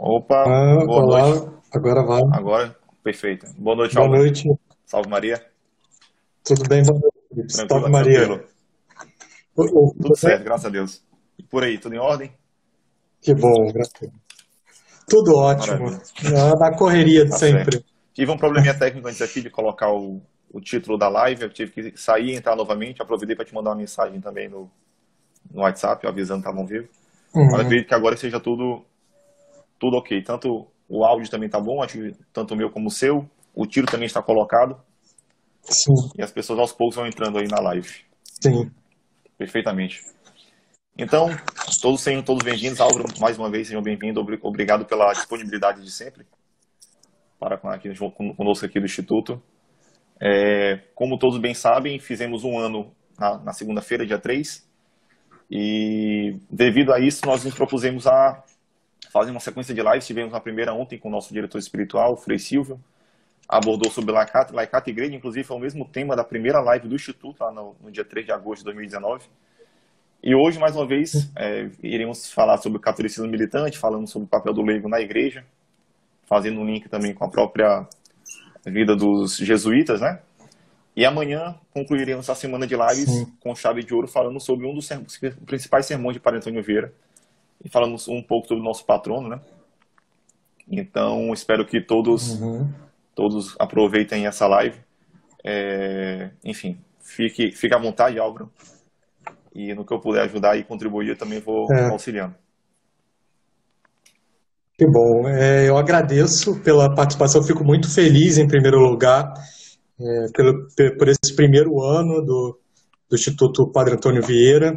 Opa, boa noite. Olá, agora vai. Agora, perfeito. Boa noite, Boa Álvaro. noite, Salve Maria. tudo bem? Boa noite, Felipe. Tranquilo, Salve Maria. tranquilo. Tudo Tudo bem? certo, graças a Deus. E por aí, tudo em ordem? Que bom, graças a Deus. Tudo ótimo. Maravilha. Na correria de Tá certo. sempre. Tive um probleminha técnico antes aqui de colocar o título da live. Eu tive que sair e entrar novamente. Aproveitei para te mandar uma mensagem também no WhatsApp, avisando que estavam ao vivo. Mas Uhum. acredito que agora seja tudo ok. Tanto o áudio também tá bom, acho que tanto o meu como o seu. O título também está colocado. Sim, E as pessoas aos poucos vão entrando aí na live. sim. Perfeitamente. Então, sejam todos bem-vindos. Álvaro, mais uma vez, sejam bem-vindos. Obrigado pela disponibilidade de sempre para conosco aqui do Instituto. Como todos bem sabem, fizemos um ano na segunda-feira, dia 3, e devido a isso, nós nos propusemos a fazer uma sequência de lives. Tivemos a primeira ontem com o nosso diretor espiritual, o Frei Silvio, abordou sobre Laicato e Igreja, inclusive foi o mesmo tema da primeira live do Instituto, lá no dia 3 de agosto de 2019. E hoje, mais uma vez, iremos falar sobre o catolicismo militante, falando sobre o papel do leigo na igreja, fazendo um link também com a própria vida dos jesuítas, né? E amanhã concluiremos a semana de lives Sim. com chave de ouro, falando sobre um dos principais sermões de Padre Antônio Vieira, e falando um pouco sobre o nosso patrono, né? Então, espero que todos aproveitem essa live. Enfim, fique à vontade, Álvaro. E no que eu puder ajudar e contribuir, eu também vou auxiliando. Que bom. Eu agradeço pela participação. Fico muito feliz, em primeiro lugar, por esse primeiro ano do Instituto Padre Antônio Vieira.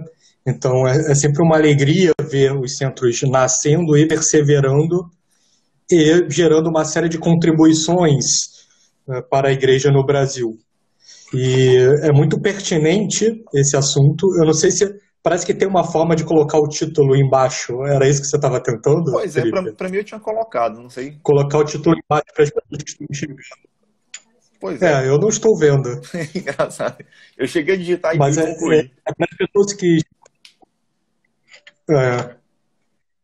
Então, é sempre uma alegria ver os centros nascendo e perseverando e gerando uma série de contribuições para a igreja no Brasil. E é muito pertinente esse assunto. Eu não sei se... Parece que tem uma forma de colocar o título embaixo. Era isso que você estava tentando, Pois é, Felipe? para mim eu tinha colocado, não sei. Colocar o título embaixo para as pessoas que estão chegando. Pois é. Eu não estou vendo. Engraçado. Eu cheguei a digitar e Mas concluí. para as pessoas que...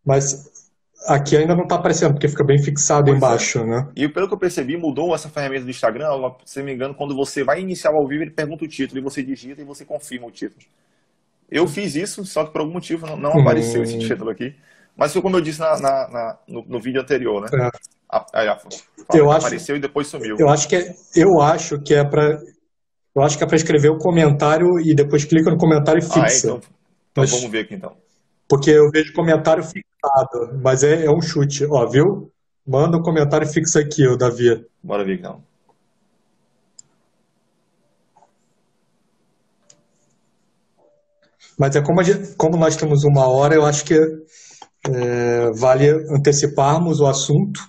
mas aqui ainda não está aparecendo, porque fica bem fixado Pois embaixo, né? E pelo que eu percebi, mudou essa ferramenta do Instagram. Se não me engano, quando você vai iniciar ao vivo, ele pergunta o título, e você digita e você confirma o título. Eu fiz isso, só que por algum motivo não apareceu esse título aqui. Mas foi como eu disse no vídeo anterior, né? Apareceu e depois sumiu. Eu acho que é para escrever o comentário e depois clica no comentário e fixa. Então vamos ver aqui então. Porque eu vejo comentário fixado, mas é um chute. Ó, viu? Manda um comentário e fixa aqui, ô Davi. Bora ver então. Mas como nós temos uma hora, eu acho que vale anteciparmos o assunto.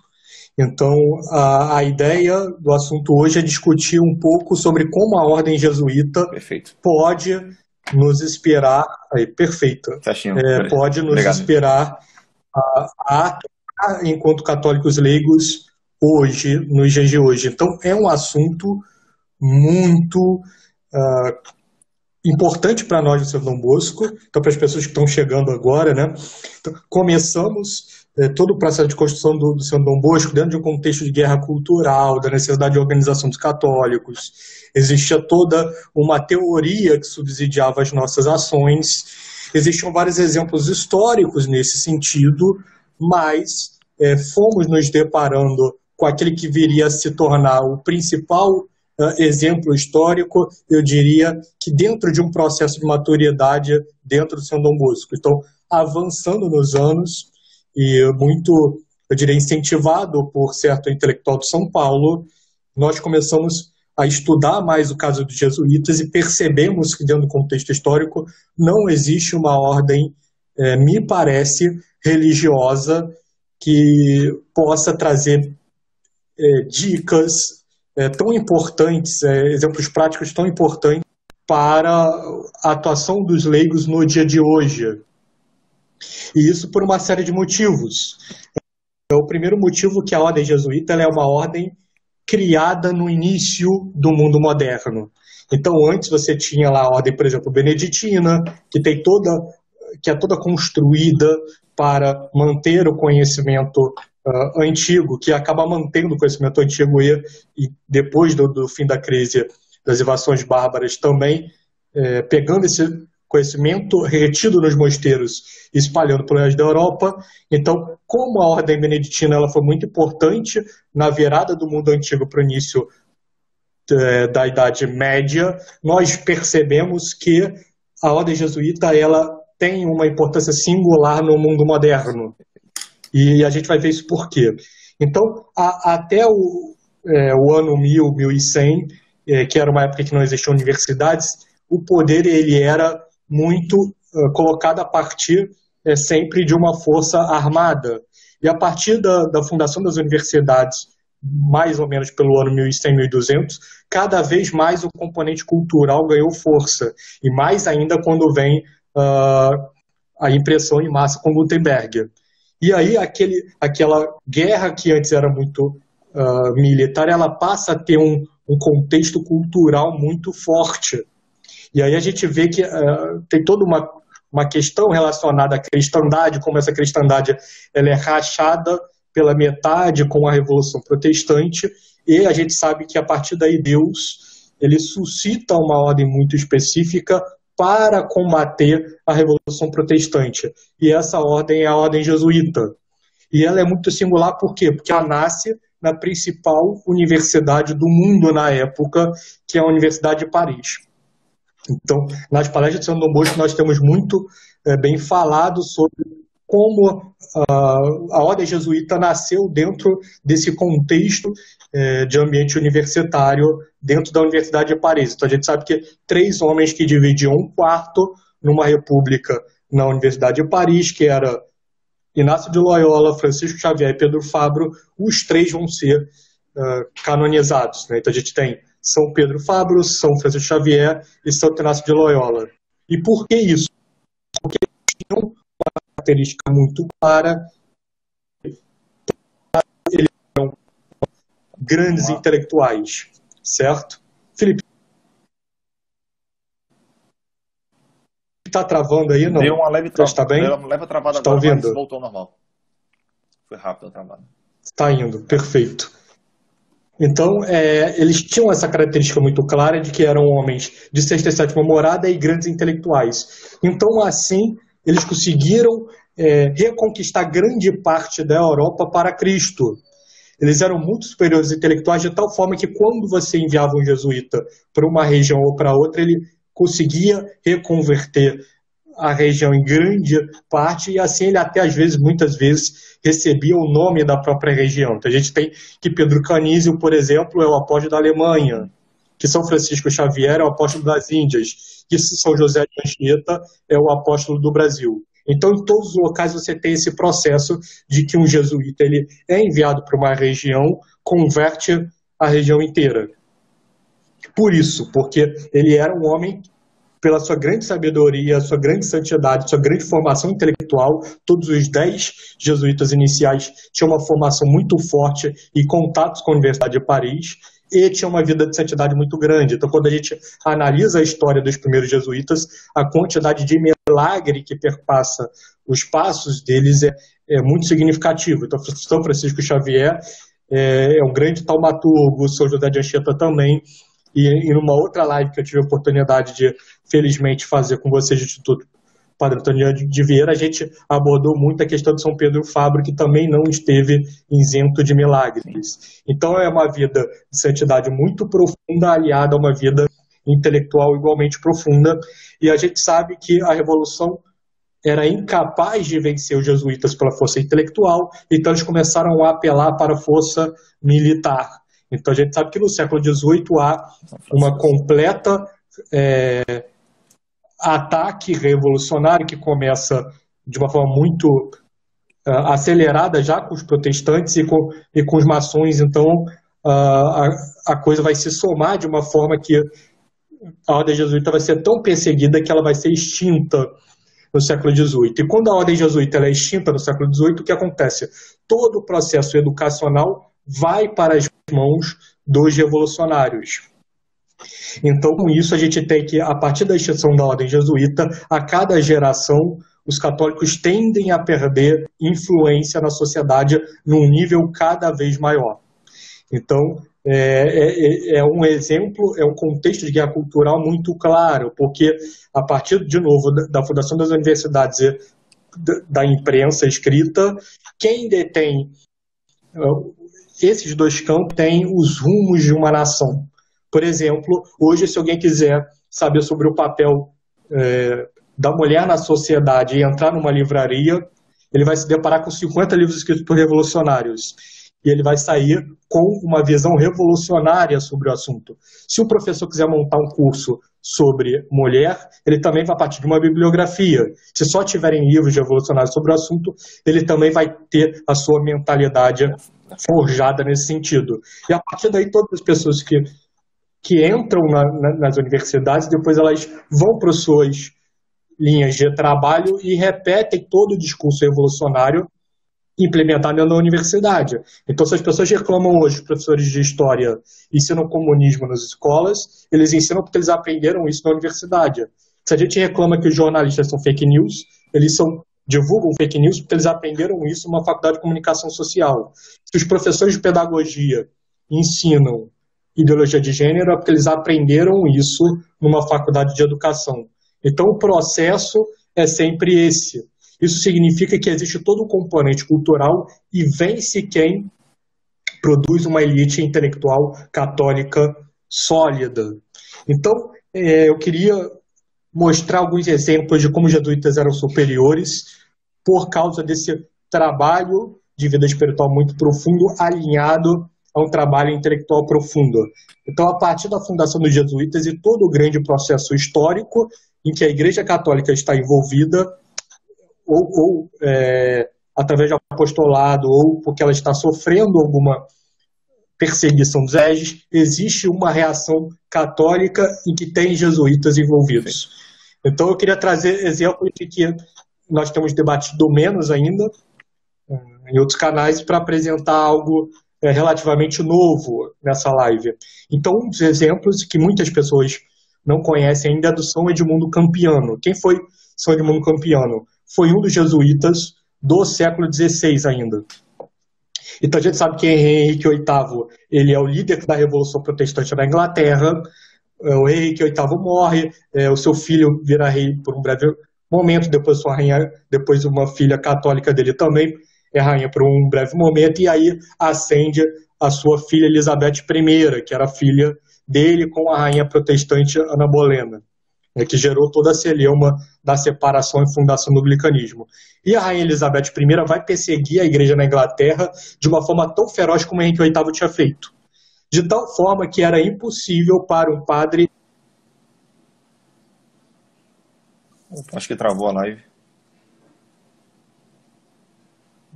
Então, a ideia do assunto hoje é discutir um pouco sobre como a ordem jesuíta pode nos inspirar. Perfeito. Pode nos inspirar a atuar enquanto católicos leigos hoje, nos dias de hoje. Então, é um assunto muito importante para nós do São Dom Bosco, então para as pessoas que estão chegando agora, né? Então, começamos todo o processo de construção do São Dom Bosco dentro de um contexto de guerra cultural, da necessidade de organização dos católicos. Existia toda uma teoria que subsidiava as nossas ações. Existiam vários exemplos históricos nesse sentido, mas fomos nos deparando com aquele que viria a se tornar o principal exemplo histórico, eu diria que dentro de um processo de maturidade dentro do São Dom Bosco. Então, avançando nos anos e muito, eu diria, incentivado por certo intelectual de São Paulo, nós começamos a estudar mais o caso dos jesuítas e percebemos que dentro do contexto histórico não existe uma ordem, me parece, religiosa que possa trazer dicas tão importantes, exemplos práticos tão importantes para a atuação dos leigos no dia de hoje. E isso por uma série de motivos. O primeiro motivo que a ordem jesuíta ela é uma ordem criada no início do mundo moderno. Então, antes você tinha lá a ordem, por exemplo, beneditina, que é toda construída para manter o conhecimento antigo, que acaba mantendo o conhecimento antigo e depois do fim da crise das invasões bárbaras também, pegando esse conhecimento retido nos mosteiros e espalhando pelo resto da Europa. Então, como a ordem beneditina ela foi muito importante na virada do mundo antigo para o início da Idade Média, nós percebemos que a ordem jesuíta ela tem uma importância singular no mundo moderno. E a gente vai ver isso por quê. Então, até o ano 1000, 1100, que era uma época que não existiam universidades, o poder ele era muito colocado a partir sempre de uma força armada. E a partir da fundação das universidades, mais ou menos pelo ano 1100, 1200, cada vez mais o componente cultural ganhou força. E mais ainda quando vem a impressão em massa com Gutenberg. E aí aquela guerra que antes era muito militar, ela passa a ter um contexto cultural muito forte. E aí a gente vê que tem toda uma questão relacionada à cristandade, como essa cristandade ela é rachada pela metade com a Revolução Protestante, e a gente sabe que a partir daí Deus ele suscita uma ordem muito específica para combater a Revolução Protestante. E essa ordem é a ordem jesuíta. E ela é muito singular por quê? Porque ela nasce na principal universidade do mundo na época, que é a Universidade de Paris. Então, nas palestras de São Dom Bosco, nós temos muito bem falado sobre como a ordem jesuíta nasceu dentro desse contexto de ambiente universitário dentro da Universidade de Paris. Então, a gente sabe que 3 homens que dividiam um quarto numa república na Universidade de Paris, que era Inácio de Loyola, Francisco Xavier e Pedro Fabro, os 3 vão ser canonizados, né? Então, a gente tem São Pedro Fabro, São Francisco Xavier e São Inácio de Loyola. E por que isso? Porque eles tinham uma característica muito clara. Eles eram grandes intelectuais, certo? Felipe, está travando aí? Não? Deu uma leve travada. Está bem? Deu uma leve travada está agora, ouvindo? mas voltou ao normal. Foi rápido a travada. Está indo, perfeito. Então, eles tinham essa característica muito clara de que eram homens de sexta e sétima morada e grandes intelectuais. Então, assim, eles conseguiram reconquistar grande parte da Europa para Cristo. Eles eram muito superiores intelectuais de tal forma que quando você enviava um jesuíta para uma região ou para outra, ele conseguia reconverter a região em grande parte, e assim ele até às vezes, muitas vezes, recebia o nome da própria região. Então a gente tem que Pedro Canísio, por exemplo, é o apóstolo da Alemanha, que São Francisco Xavier é o apóstolo das Índias, que São José de Anchieta é o apóstolo do Brasil. Então, em todos os locais você tem esse processo de que um jesuíta ele é enviado para uma região, converte a região inteira. Por isso, porque ele era um homem, pela sua grande sabedoria, sua grande santidade, sua grande formação intelectual, todos os 10 jesuítas iniciais tinham uma formação muito forte e contatos com a Universidade de Paris, e tinha uma vida de santidade muito grande. Então, quando a gente analisa a história dos primeiros jesuítas, a quantidade de milagre que perpassa os passos deles é muito significativo. Então, São Francisco Xavier é um grande taumaturgo, São José de Anchieta também. E numa outra live que eu tive a oportunidade de, felizmente, fazer com vocês do Instituto Padre Antônio de Vieira, a gente abordou muito a questão de São Pedro Fabro, que também não esteve isento de milagres. Então é uma vida de santidade muito profunda, aliada a uma vida intelectual igualmente profunda, e a gente sabe que a Revolução era incapaz de vencer os jesuítas pela força intelectual, então eles começaram a apelar para a força militar. Então a gente sabe que no século XVIII há uma completa ataque revolucionário que começa de uma forma muito acelerada já com os protestantes e com os maçons. Então a coisa vai se somar de uma forma que a ordem jesuíta vai ser tão perseguida que ela vai ser extinta no século XVIII. E quando a ordem jesuíta ela é extinta no século XVIII, o que acontece? Todo o processo educacional vai para as mãos dos revolucionários. Então, com isso, a gente tem que, a partir da extinção da ordem jesuíta, a cada geração, os católicos tendem a perder influência na sociedade num nível cada vez maior. Então, é um exemplo, é um contexto de guerra cultural muito claro, porque a partir, de novo, da fundação das universidades e da imprensa escrita, quem detém esses dois campos tem os rumos de uma nação. Por exemplo, hoje, se alguém quiser saber sobre o papel da mulher na sociedade e entrar numa livraria, ele vai se deparar com 50 livros escritos por revolucionários. E ele vai sair com uma visão revolucionária sobre o assunto. Se o professor quiser montar um curso sobre mulher, ele também vai partir de uma bibliografia. Se só tiverem livros revolucionários sobre o assunto, ele também vai ter a sua mentalidade forjada nesse sentido. E a partir daí, todas as pessoas que entram nas universidades, depois elas vão para as suas linhas de trabalho e repetem todo o discurso revolucionário implementado na universidade. Então, se as pessoas reclamam hoje, os professores de história ensinam comunismo nas escolas, eles ensinam porque eles aprenderam isso na universidade. Se a gente reclama que os jornalistas são fake news, eles divulgam fake news porque eles aprenderam isso numa faculdade de comunicação social. Se os professores de pedagogia ensinam ideologia de gênero, é porque eles aprenderam isso numa faculdade de educação. Então, o processo é sempre esse. Isso significa que existe todo um componente cultural e vence quem produz uma elite intelectual católica sólida. Então, eu queria mostrar alguns exemplos de como os jesuítas eram superiores por causa desse trabalho de vida espiritual muito profundo, alinhado a um trabalho intelectual profundo. Então, a partir da fundação dos jesuítas e todo o grande processo histórico em que a Igreja Católica está envolvida, ou através de apostolado, ou porque ela está sofrendo alguma perseguição dos hereges, existe uma reação católica em que tem jesuítas envolvidos. Então, eu queria trazer exemplos de que nós temos debatido menos ainda em outros canais para apresentar algo relativamente novo nessa live. Então, um dos exemplos que muitas pessoas não conhecem ainda é do São Edmundo Campiano. Quem foi São Edmundo Campiano? Foi um dos jesuítas do século XVI ainda. Então a gente sabe que Henrique VIII ele é o líder da Revolução Protestante na Inglaterra. O rei Henrique VIII morre, o seu filho vira rei por um breve momento, depois sua rainha, depois uma filha católica dele também é rainha por um breve momento, e aí ascende a sua filha Elizabeth I, que era filha dele com a rainha protestante Ana Bolena, que gerou toda a celeuma da separação e fundação do anglicanismo. E a rainha Elizabeth I vai perseguir a igreja na Inglaterra de uma forma tão feroz como Henrique VIII tinha feito. De tal forma que era impossível para um padre... Acho que travou a live.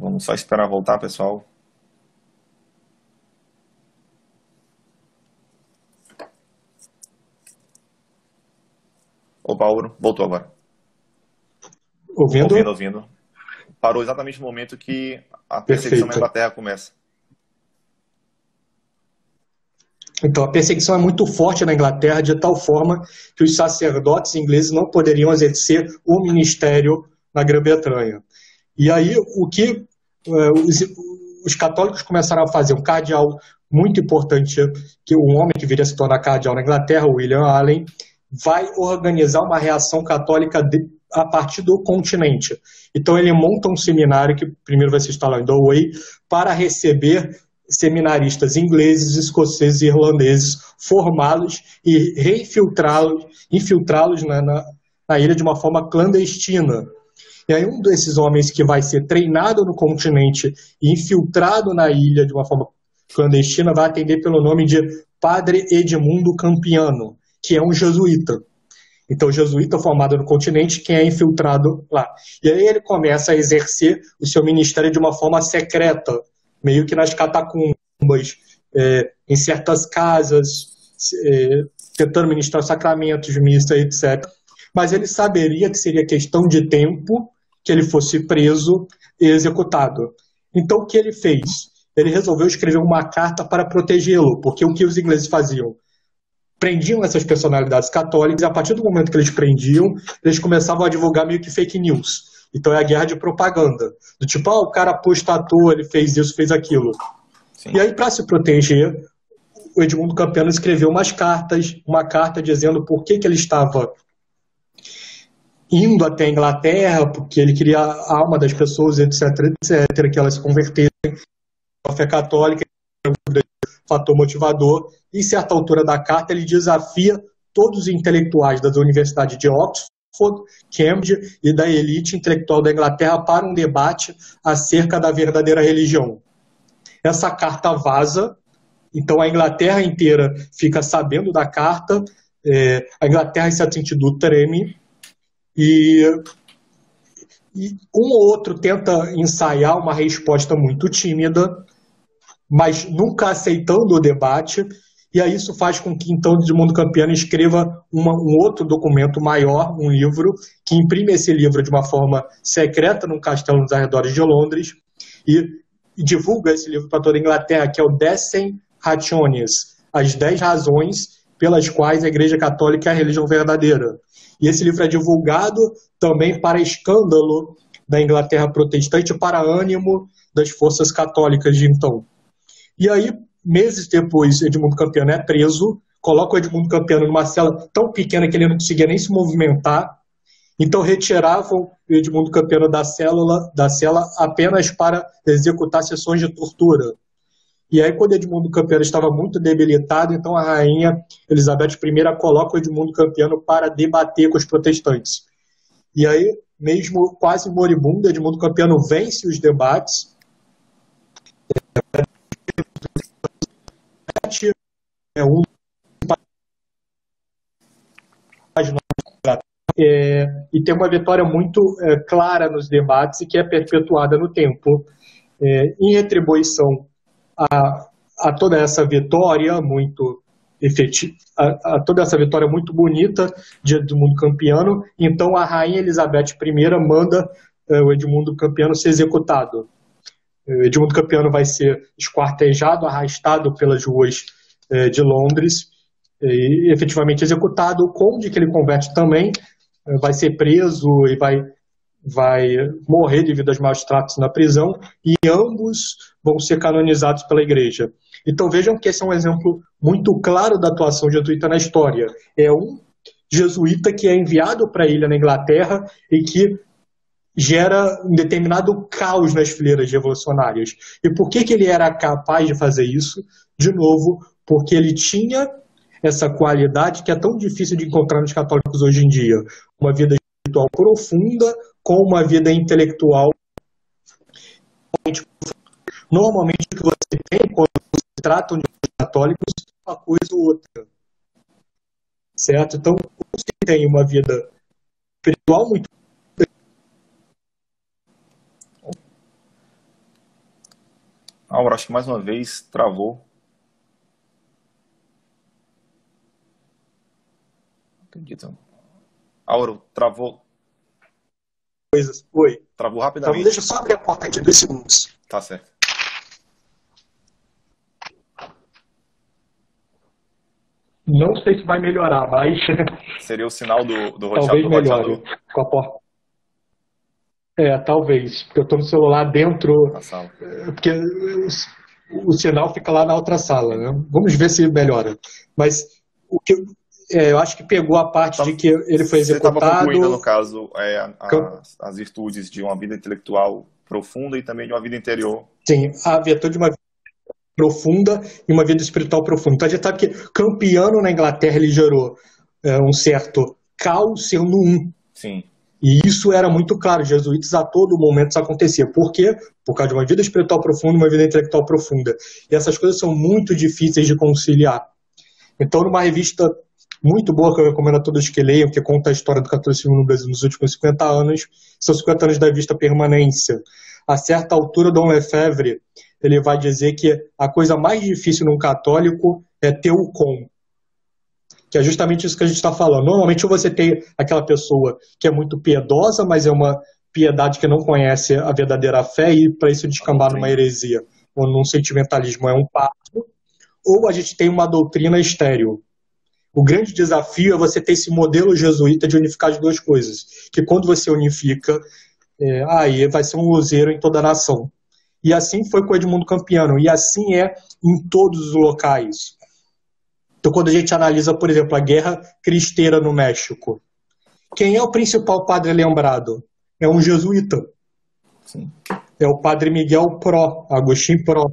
Vamos só esperar voltar, pessoal. Ô, Paulo, voltou agora. Ouvindo? Ouvindo. Parou exatamente no momento que a perseguição na Inglaterra começa. Então, a perseguição é muito forte na Inglaterra, de tal forma que os sacerdotes ingleses não poderiam exercer o ministério na Grã-Bretanha. E aí, o que os católicos começaram a fazer, um cardeal muito importante, que um homem que viria a se tornar cardeal na Inglaterra, William Allen, vai organizar uma reação católica a partir do continente. Então ele monta um seminário, que primeiro vai se instalar em Galway, para receber seminaristas ingleses, escoceses e irlandeses, formá-los e infiltrá-los na ilha de uma forma clandestina. E aí um desses homens que vai ser treinado no continente e infiltrado na ilha de uma forma clandestina vai atender pelo nome de Padre Edmundo Campiano, que é um jesuíta. Então, o jesuíta formado no continente, quem é infiltrado lá. E aí ele começa a exercer o seu ministério de uma forma secreta, meio que nas catacumbas, em certas casas, tentando ministrar sacramentos, missa, etc. Mas ele saberia que seria questão de tempo que ele fosse preso e executado. Então, o que ele fez? Ele resolveu escrever uma carta para protegê-lo, porque o que os ingleses faziam? Prendiam essas personalidades católicas, e a partir do momento que eles prendiam, eles começavam a divulgar meio que fake news. Então é a guerra de propaganda. Do tipo, o cara apostatou, ele fez isso, fez aquilo. Sim. E aí, para se proteger, o Edmundo Campiano escreveu uma carta dizendo por que ele estava indo até a Inglaterra, porque ele queria a alma das pessoas, etc, etc, que elas se convertessem à fé católica, fator motivador. Em certa altura da carta, ele desafia todos os intelectuais das universidades de Oxford, Cambridge e da elite intelectual da Inglaterra para um debate acerca da verdadeira religião. Essa carta vaza, então a Inglaterra inteira fica sabendo da carta, a Inglaterra, em certo sentido, treme, e um ou outro tenta ensaiar uma resposta muito tímida, mas nunca aceitando o debate, e aí isso faz com que, então, Edmundo Campiano escreva um outro documento maior, um livro, que imprime esse livro de uma forma secreta num castelo nos arredores de Londres, e divulga esse livro para toda a Inglaterra, que é o Decem Rationes, as 10 razões pelas quais a Igreja Católica é a religião verdadeira. E esse livro é divulgado também para escândalo da Inglaterra protestante, para ânimo das forças católicas de então. E aí, meses depois, Edmundo Campiano é preso, coloca o Edmundo Campiano numa cela tão pequena que ele não conseguia nem se movimentar, então retiravam o Edmundo Campiano da cela apenas para executar sessões de tortura. E aí, quando Edmundo Campiano estava muito debilitado, então a rainha Elizabeth I coloca o Edmundo Campiano para debater com os protestantes. E aí, mesmo quase moribundo, Edmundo Campiano vence os debates. E tem uma vitória muito clara nos debates e que é perpetuada no tempo. Em retribuição a toda essa vitória muito efetiva, a toda essa vitória muito bonita de Edmundo Campiano, então a rainha Elizabeth I manda o Edmundo Campiano ser executado. Edmundo Campiano vai ser esquartejado, arrastado pelas ruas de Londres e efetivamente executado. O conde que ele converte também vai ser preso e vai morrer devido aos maus tratos na prisão, e ambos vão ser canonizados pela igreja. Então vejam que esse é um exemplo muito claro da atuação jesuíta na história. É um jesuíta que é enviado para a ilha na Inglaterra e que gera um determinado caos nas fileiras revolucionárias. E por que ele era capaz de fazer isso? De novo, porque ele tinha essa qualidade que é tão difícil de encontrar nos católicos hoje em dia. Uma vida espiritual profunda com uma vida intelectual. Normalmente o que você tem quando se tratam de católicos é uma coisa ou outra. Certo? Então, você tem uma vida espiritual muito... Aura, acho que mais uma vez travou. Acredito. Aura, travou. Oi. Travou rapidamente. Então, deixa eu só abrir a porta aqui, 2 segundos. Tá certo. Não sei se vai melhorar, mas... Seria o sinal do talvez roteador. melhore com a porta. Talvez, porque eu estou no celular dentro, Na sala. porque o sinal fica lá na outra sala, né? Vamos ver se melhora. Mas o que eu acho que pegou a parte de que ele foi executado... Você estava concluindo, no caso, as virtudes de uma vida intelectual profunda e também de uma vida interior. Sim, a virtude de uma vida profunda e uma vida espiritual profunda. Então a gente sabe que Campiano na Inglaterra ele gerou um certo caos sendo um. Sim. E isso era muito claro, os jesuítas a todo momento isso acontecia. Por quê? Por causa de uma vida espiritual profunda e uma vida intelectual profunda. E essas coisas são muito difíceis de conciliar. Então, numa revista muito boa, que eu recomendo a todos que leiam, que conta a história do catolicismo no Brasil nos últimos 50 anos, são 50 anos da revista Permanência. A certa altura, Dom Lefebvre, ele vai dizer que a coisa mais difícil num católico é ter o com. Que é justamente isso que a gente está falando. Normalmente você tem aquela pessoa que é muito piedosa, mas é uma piedade que não conhece a verdadeira fé e para isso descambar numa heresia ou num sentimentalismo é um passo. Ou a gente tem uma doutrina estéril. O grande desafio é você ter esse modelo jesuíta de unificar as duas coisas. Que quando você unifica, aí vai ser um luzeiro em toda a nação. E assim foi com o Edmundo Campiano, e assim é em todos os locais. Então, quando a gente analisa, por exemplo, a Guerra Cristera no México, quem é o principal padre lembrado? É um jesuíta. Sim. É o padre Miguel Pro, Agustín Pro,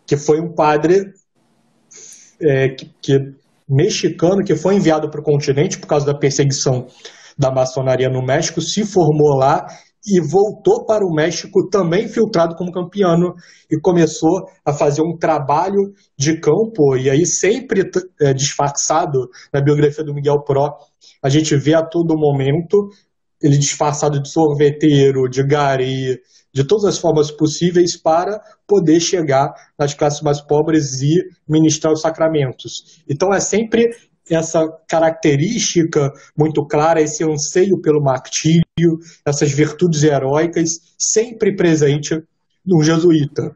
que foi um padre mexicano que foi enviado para o continente por causa da perseguição da maçonaria no México, se formou lá e voltou para o México também infiltrado como Campiano e começou a fazer um trabalho de campo, e aí sempre disfarçado. Na biografia do Miguel Pro, a gente vê a todo momento ele disfarçado de sorveteiro, de gari, de todas as formas possíveis para poder chegar nas classes mais pobres e ministrar os sacramentos. Então é sempre essa característica muito clara, esse anseio pelo martírio, essas virtudes heróicas, sempre presente no jesuíta.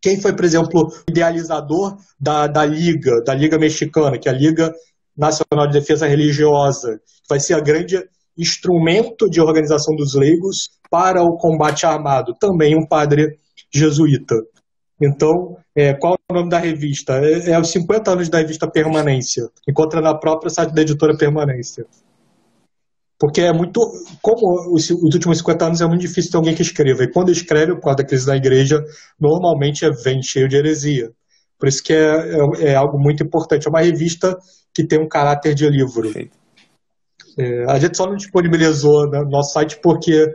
Quem foi, por exemplo, o idealizador da Liga Mexicana, que é a Liga Nacional de Defesa Religiosa, que vai ser a grande instrumento de organização dos leigos para o combate armado, também um padre jesuíta. Então, qual é o nome da revista? É os 50 anos da revista Permanência. Encontra na própria site da editora Permanência. Porque é muito... Como os últimos 50 anos é muito difícil ter alguém que escreva. E quando escreve, por causa da crise da igreja, normalmente vem cheio de heresia. Por isso que é algo muito importante. É uma revista que tem um caráter de livro. Perfeito. A gente só não disponibilizou no nosso site porque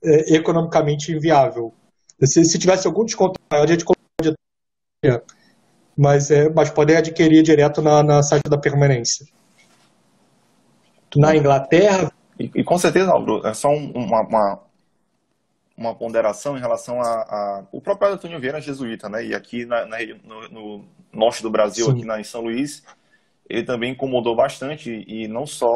é economicamente inviável. Se tivesse algum desconto, a gente pode ter, mas podem adquirir direto na site da Permanência. Na Inglaterra... E com certeza, Álvaro, é só uma ponderação em relação o próprio Antônio Vieira é jesuíta, né? E aqui no norte do Brasil, Sim. aqui em São Luís, ele também incomodou bastante, e não só...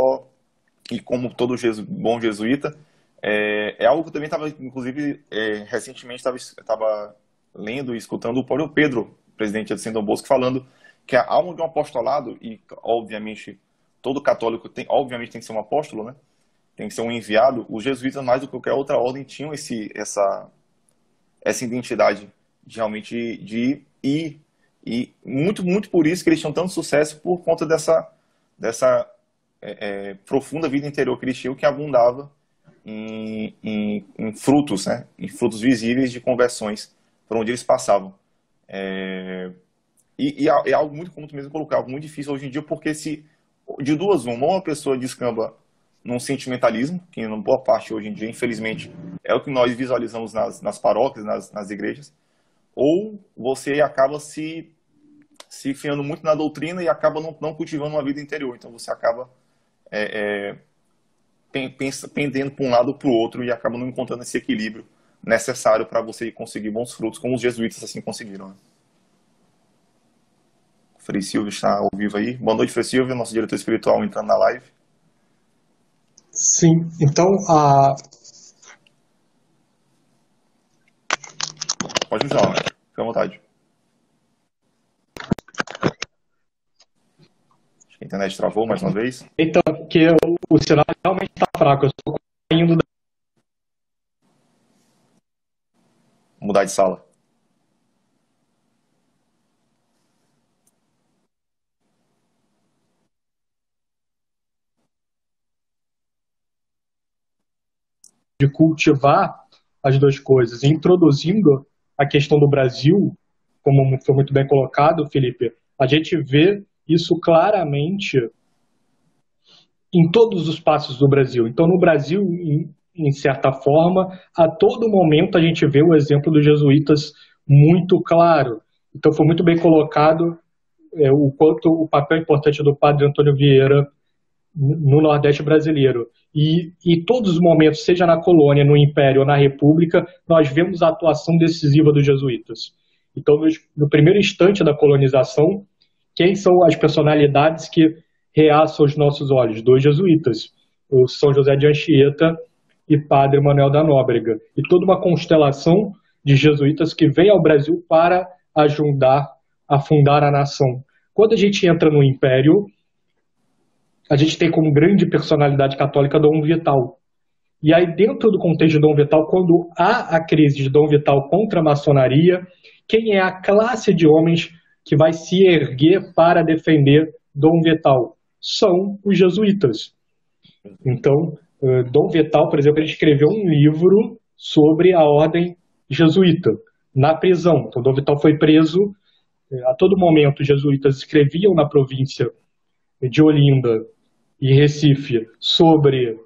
E como todo bom jesuíta, é algo que eu também estava, inclusive, recentemente estava lendo e escutando o Paulo Pedro, presidente de São Dom Bosco, falando que a alma de um apostolado, e obviamente todo católico obviamente tem que ser um apóstolo, né? Tem que ser um enviado. Os jesuítas, mais do que qualquer outra ordem, tinham essa identidade realmente de ir. E muito, muito por isso que eles tinham tanto sucesso, por conta dessa profunda vida interior que eles tinham, que abundava em frutos, né? Em frutos visíveis de conversões por onde eles passavam. É algo muito, como tu mesmo colocou, algo muito difícil hoje em dia, porque de duas uma pessoa descamba num sentimentalismo, que em boa parte hoje em dia, infelizmente, é o que nós visualizamos nas paróquias, nas igrejas, ou você acaba se fiando muito na doutrina e acaba não cultivando uma vida interior. Então você acaba pendendo para um lado ou para o outro e acaba não encontrando esse equilíbrio necessário para você conseguir bons frutos, como os jesuítas assim conseguiram. O Frei Silvio está ao vivo aí. Boa noite, Frei Silvio, nosso diretor espiritual, entrando na live. Sim, então Pode usar, né? Fique à vontade. Acho que a internet travou mais uma vez. Então, porque o sinal realmente está fraco. Eu estou indo Mudar de sala. de cultivar as duas coisas, introduzindo a questão do Brasil, como foi muito bem colocado, Felipe, a gente vê isso claramente em todos os passos do Brasil. Então, no Brasil, em certa forma, a todo momento a gente vê o exemplo dos jesuítas muito claro. Então, foi muito bem colocado o quanto o papel importante do padre Antônio Vieira no Nordeste brasileiro. E em todos os momentos, seja na colônia, no Império ou na República, nós vemos a atuação decisiva dos jesuítas. Então, no primeiro instante da colonização, quem são as personalidades que reaçam aos nossos olhos? Dois jesuítas, o São José de Anchieta e Padre Manuel da Nóbrega. E toda uma constelação de jesuítas que vem ao Brasil para ajudar a fundar a nação. Quando a gente entra no Império, a gente tem como grande personalidade católica Dom Vital. E aí, dentro do contexto de Dom Vital, quando há a crise de Dom Vital contra a maçonaria, quem é a classe de homens que vai se erguer para defender Dom Vital? São os jesuítas. Então, Dom Vital, por exemplo, ele escreveu um livro sobre a ordem jesuíta, na prisão. Então, Dom Vital foi preso. A todo momento, os jesuítas escreviam na província de Olinda e Recife sobre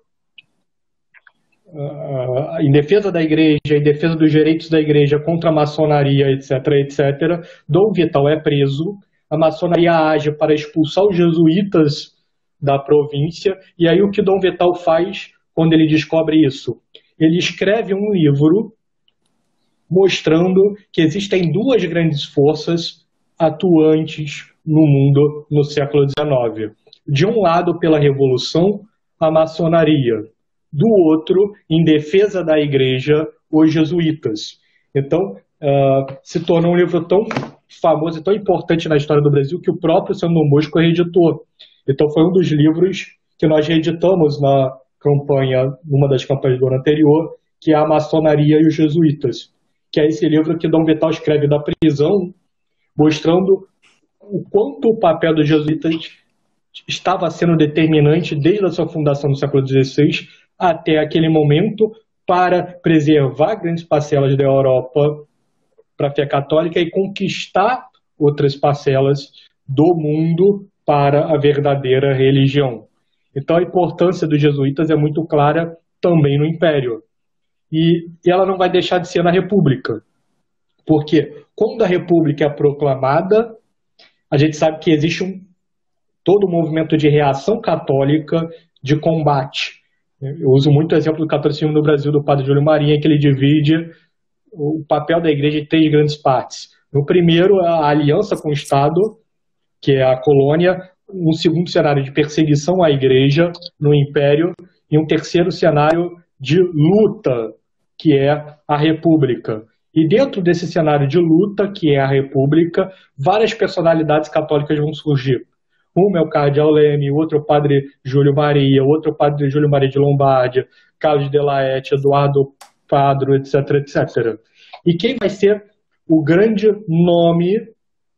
em defesa da igreja, em defesa dos direitos da igreja contra a maçonaria, etc, etc. Dom Vital é preso, a maçonaria age para expulsar os jesuítas da província, e aí o que Dom Vital faz quando ele descobre isso? Ele escreve um livro mostrando que existem duas grandes forças atuantes no mundo no século XIX. De um lado, pela Revolução, a maçonaria. Do outro, em defesa da igreja, os jesuítas. Então, se tornou um livro tão famoso e tão importante na história do Brasil que o próprio São Dom Bosco reeditou. Então, foi um dos livros que nós reeditamos na campanha, numa das campanhas do ano anterior, que é A Maçonaria e os Jesuítas, que é esse livro que Dom Vital escreve da prisão, mostrando o quanto o papel dos jesuítas estava sendo determinante desde a sua fundação no século XVI até aquele momento para preservar grandes parcelas da Europa para a fé católica e conquistar outras parcelas do mundo para a verdadeira religião. Então a importância dos jesuítas é muito clara também no Império. E ela não vai deixar de ser na República. Porque quando a República é proclamada, a gente sabe que existe todo um movimento de reação católica, de combate. Eu uso muito o exemplo do catolicismo no Brasil, do padre Júlio Marinha, que ele divide o papel da igreja em três grandes partes. No primeiro, a aliança com o Estado, que é a colônia. Um segundo cenário de perseguição à igreja no Império. E um terceiro cenário de luta, que é a República. E dentro desse cenário de luta, que é a República, várias personalidades católicas vão surgir. Um é o cardeal Leme, outro é o padre Júlio Maria, outro é o padre Júlio Maria de Lombardia, Carlos de Laet, Eduardo Padro, etc, etc. E quem vai ser o grande nome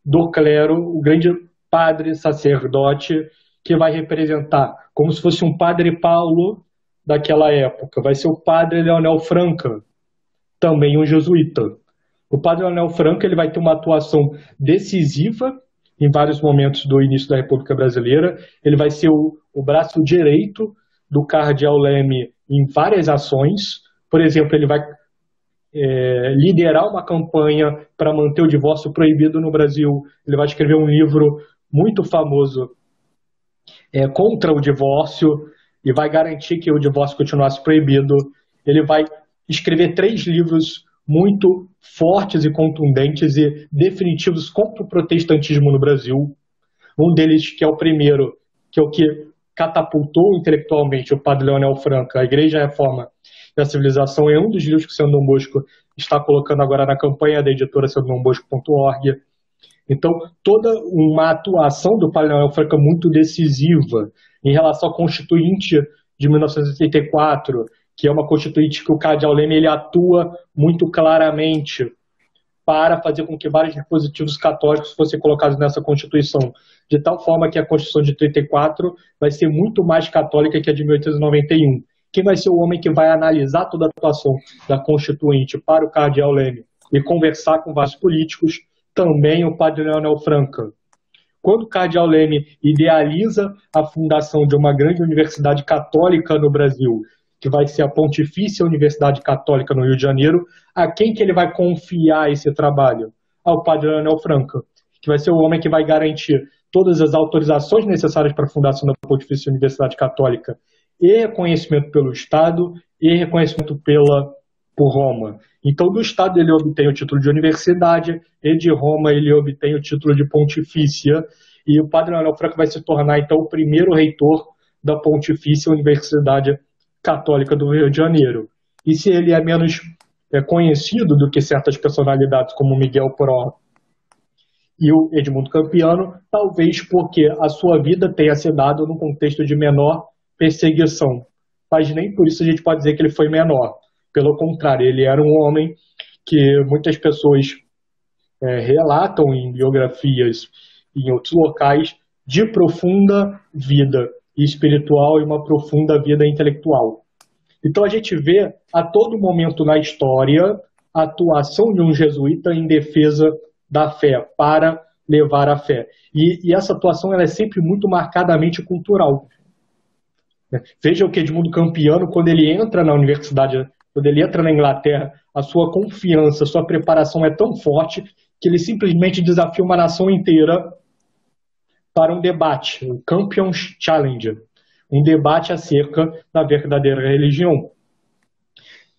do clero, o grande padre sacerdote que vai representar, como se fosse um padre Paulo daquela época? Vai ser o padre Leonel Franca, também um jesuíta. O padre Leonel Franca ele vai ter uma atuação decisiva em vários momentos do início da República Brasileira. Ele vai ser o braço direito do cardeal Leme em várias ações. Por exemplo, ele vai liderar uma campanha para manter o divórcio proibido no Brasil. Ele vai escrever um livro muito famoso contra o divórcio e vai garantir que o divórcio continuasse proibido. Ele vai escrever 3 livros muito fortes e contundentes e definitivos contra o protestantismo no Brasil. Um deles, que é o primeiro, que é o que catapultou intelectualmente o padre Leonel Franca, A Igreja, a Reforma e a Civilização, é um dos livros que o São Dom Bosco está colocando agora na campanha da editora sandombosco.org. Então, toda uma atuação do padre Leonel Franca muito decisiva em relação à Constituinte de 1984, que é uma constituinte que o cardeal Leme ele atua muito claramente para fazer com que vários dispositivos católicos fossem colocados nessa Constituição, de tal forma que a Constituição de 34 vai ser muito mais católica que a de 1891. Quem vai ser o homem que vai analisar toda a atuação da Constituinte para o cardeal Leme e conversar com vários políticos? Também o padre Leonel Franca. Quando o cardeal Leme idealiza a fundação de uma grande universidade católica no Brasil, que vai ser a Pontifícia Universidade Católica no Rio de Janeiro, a quem que ele vai confiar esse trabalho? Ao padre Leonel Franca, que vai ser o homem que vai garantir todas as autorizações necessárias para a fundação da Pontifícia Universidade Católica e reconhecimento pelo Estado e reconhecimento por Roma. Então, do Estado ele obtém o título de universidade e de Roma ele obtém o título de pontifícia, e o padre Leonel Franca vai se tornar, então, o primeiro reitor da Pontifícia Universidade Católica do Rio de Janeiro. E se ele é menos conhecido do que certas personalidades como Miguel Pró e o Edmundo Campiano, talvez porque a sua vida tenha se dado num contexto de menor perseguição. mas nem por isso a gente pode dizer que ele foi menor. Pelo contrário, ele era um homem que muitas pessoas relatam em biografias e em outros locais de profunda vida espiritual e uma profunda vida intelectual. Então a gente vê a todo momento na história a atuação de um jesuíta em defesa da fé, para levar a fé. E essa atuação ela é sempre muito marcadamente cultural. Veja o que Edmundo Campiano, quando ele entra na universidade, quando ele entra na Inglaterra, a sua confiança, a sua preparação é tão forte que ele simplesmente desafia uma nação inteira para um debate, o Campion's Challenge, um debate acerca da verdadeira religião.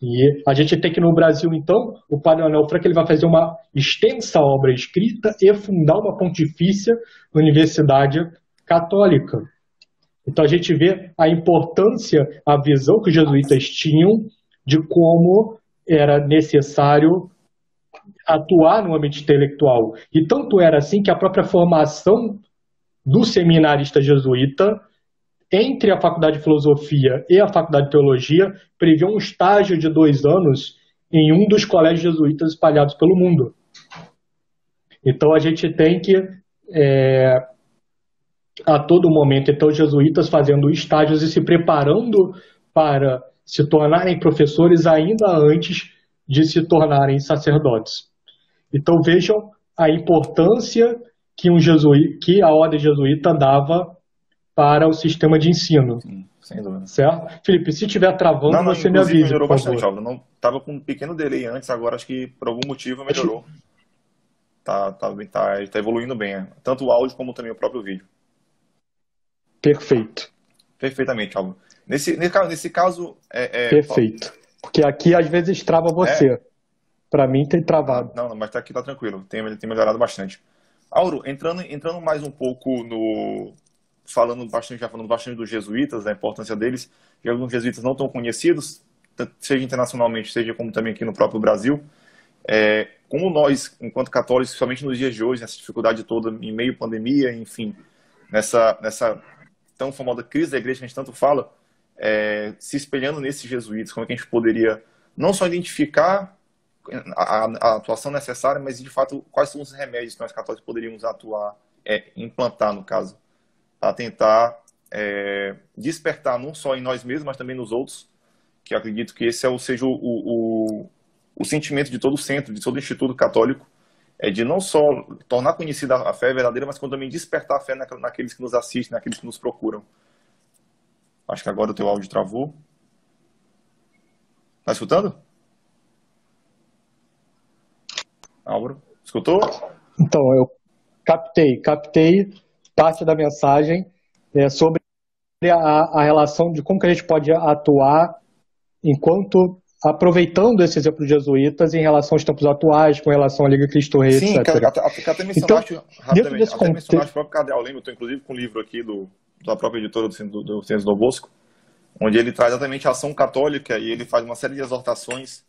E a gente tem que no Brasil, então, o Padre Manuel Franco ele vai fazer uma extensa obra escrita e fundar uma pontifícia universidade católica. Então a gente vê a importância, a visão que os jesuítas tinham de como era necessário atuar no ambiente intelectual. E tanto era assim que a própria formação do seminarista jesuíta, entre a Faculdade de Filosofia e a Faculdade de Teologia, previa um estágio de 2 anos em um dos colégios jesuítas espalhados pelo mundo. Então a gente tem que, a todo momento, então, os jesuítas fazendo estágios e se preparando para se tornarem professores ainda antes de se tornarem sacerdotes. Então vejam a importância que a ordem jesuíta dava para o sistema de ensino. Sim, sem dúvida. Certo? Felipe, se estiver travando, você me avisa, melhorou por bastante, favor. Álvaro. Não, tava com um pequeno delay antes, agora acho que por algum motivo melhorou. Tá evoluindo bem, tanto o áudio como também o próprio vídeo. Perfeito. Perfeitamente, Álvaro. Nesse caso... Perfeito. Porque aqui às vezes trava você. Para mim tem travado. Não, mas aqui tá tranquilo. Tem melhorado bastante. Álvaro, entrando mais um pouco falando bastante dos jesuítas, da importância deles, de alguns jesuítas não tão conhecidos, seja internacionalmente, seja como também aqui no próprio Brasil. Como nós, enquanto católicos, principalmente nos dias de hoje, nessa dificuldade toda, em meio à pandemia, enfim, nessa tão famosa crise da igreja que a gente tanto fala, se espelhando nesses jesuítas, como é que a gente poderia não só identificar a atuação necessária, mas de fato quais são os remédios que nós católicos poderíamos atuar, implantar no caso, para tentar despertar não só em nós mesmos, mas também nos outros, que eu acredito que esse seja o sentimento de todo o centro, de todo o Instituto Católico, de não só tornar conhecida a fé verdadeira, mas também despertar a fé naqueles que nos assistem, naqueles que nos procuram. Acho que agora o teu áudio travou. Tá escutando? Álvaro, escutou? Então, eu captei parte da mensagem sobre a relação de como que a gente pode atuar enquanto aproveitando esse exemplo dos jesuítas em relação aos tempos atuais, com relação à Liga Cristo Rei, sim, etc. Até mencionaste rapidamente, mencionaste o próprio Cardeal Leme, eu estou inclusive com um livro aqui da própria editora do Centro Dom Bosco, onde ele traz exatamente a ação católica e ele faz uma série de exortações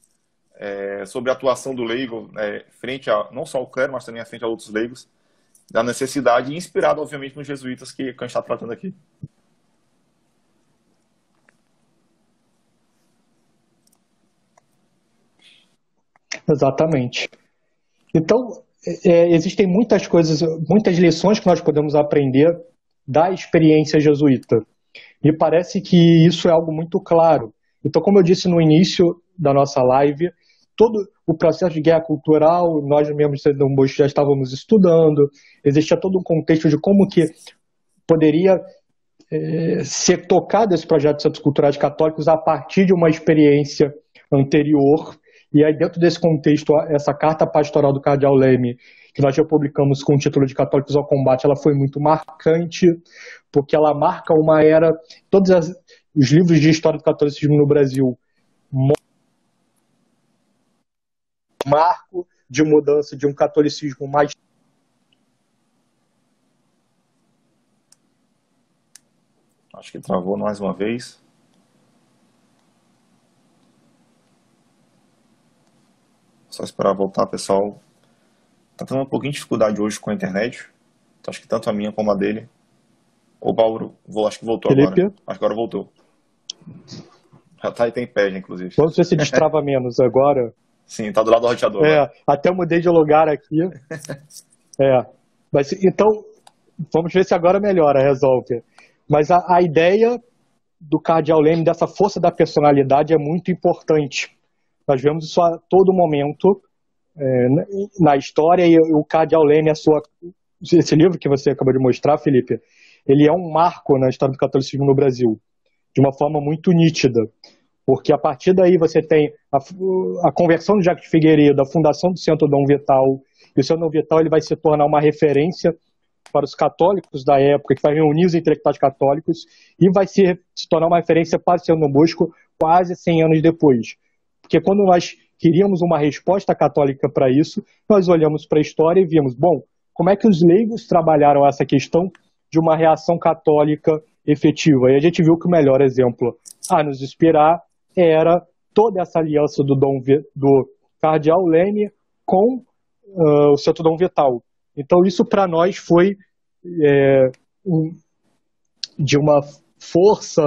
sobre a atuação do leigo frente a, não só ao clero, mas também frente a outros leigos, da necessidade, inspirado, obviamente, nos jesuítas que a gente está tratando aqui. Exatamente. Então, existem muitas coisas, muitas lições que nós podemos aprender da experiência jesuíta. Me parece que isso é algo muito claro. Então, como eu disse no início da nossa live, todo o processo de guerra cultural, nós mesmos do Dom Bosco já estávamos estudando, existia todo um contexto de como que poderia ser tocado esse projeto de centros culturais católicos a partir de uma experiência anterior. E aí, dentro desse contexto, essa carta pastoral do Cardeal Leme, que nós já publicamos com o título de Católicos ao Combate, ela foi muito marcante, porque ela marca uma era... Todos os livros de história do catolicismo no Brasil marco de mudança de um catolicismo mais... Acho que travou mais uma vez. Só esperar voltar, pessoal. Tá tendo um pouquinho de dificuldade hoje com a internet. Então, acho que tanto a minha como a dele. O Paulo, acho que voltou. Felipe. Agora. Acho que agora voltou. Já tá aí, tem pé, inclusive. Vamos ver se destrava menos agora. Sim, tá do lado do roteador. Até mudei de lugar aqui. Mas, então, vamos ver se agora melhora, resolve. Mas a ideia do Cardeal Leme, dessa força da personalidade, é muito importante. Nós vemos isso a todo momento na história, e o Cardeal Leme, esse livro que você acabou de mostrar, Felipe, ele é um marco na história do catolicismo no Brasil, de uma forma muito nítida, porque a partir daí você tem a conversão de Jacques de Figueiredo, a fundação do Centro Dom Vital, e o Centro Dom Vital ele vai se tornar uma referência para os católicos da época, que vai reunir os intelectuais católicos, e vai se tornar uma referência para o Centro Dom Bosco quase 100 anos depois. Porque quando nós queríamos uma resposta católica para isso, nós olhamos para a história e vimos, bom, como é que os leigos trabalharam essa questão de uma reação católica efetiva? E a gente viu que o melhor exemplo a nos inspirar era toda essa aliança do Cardeal Leme com o Santo Dom Vital. Então isso para nós foi de uma força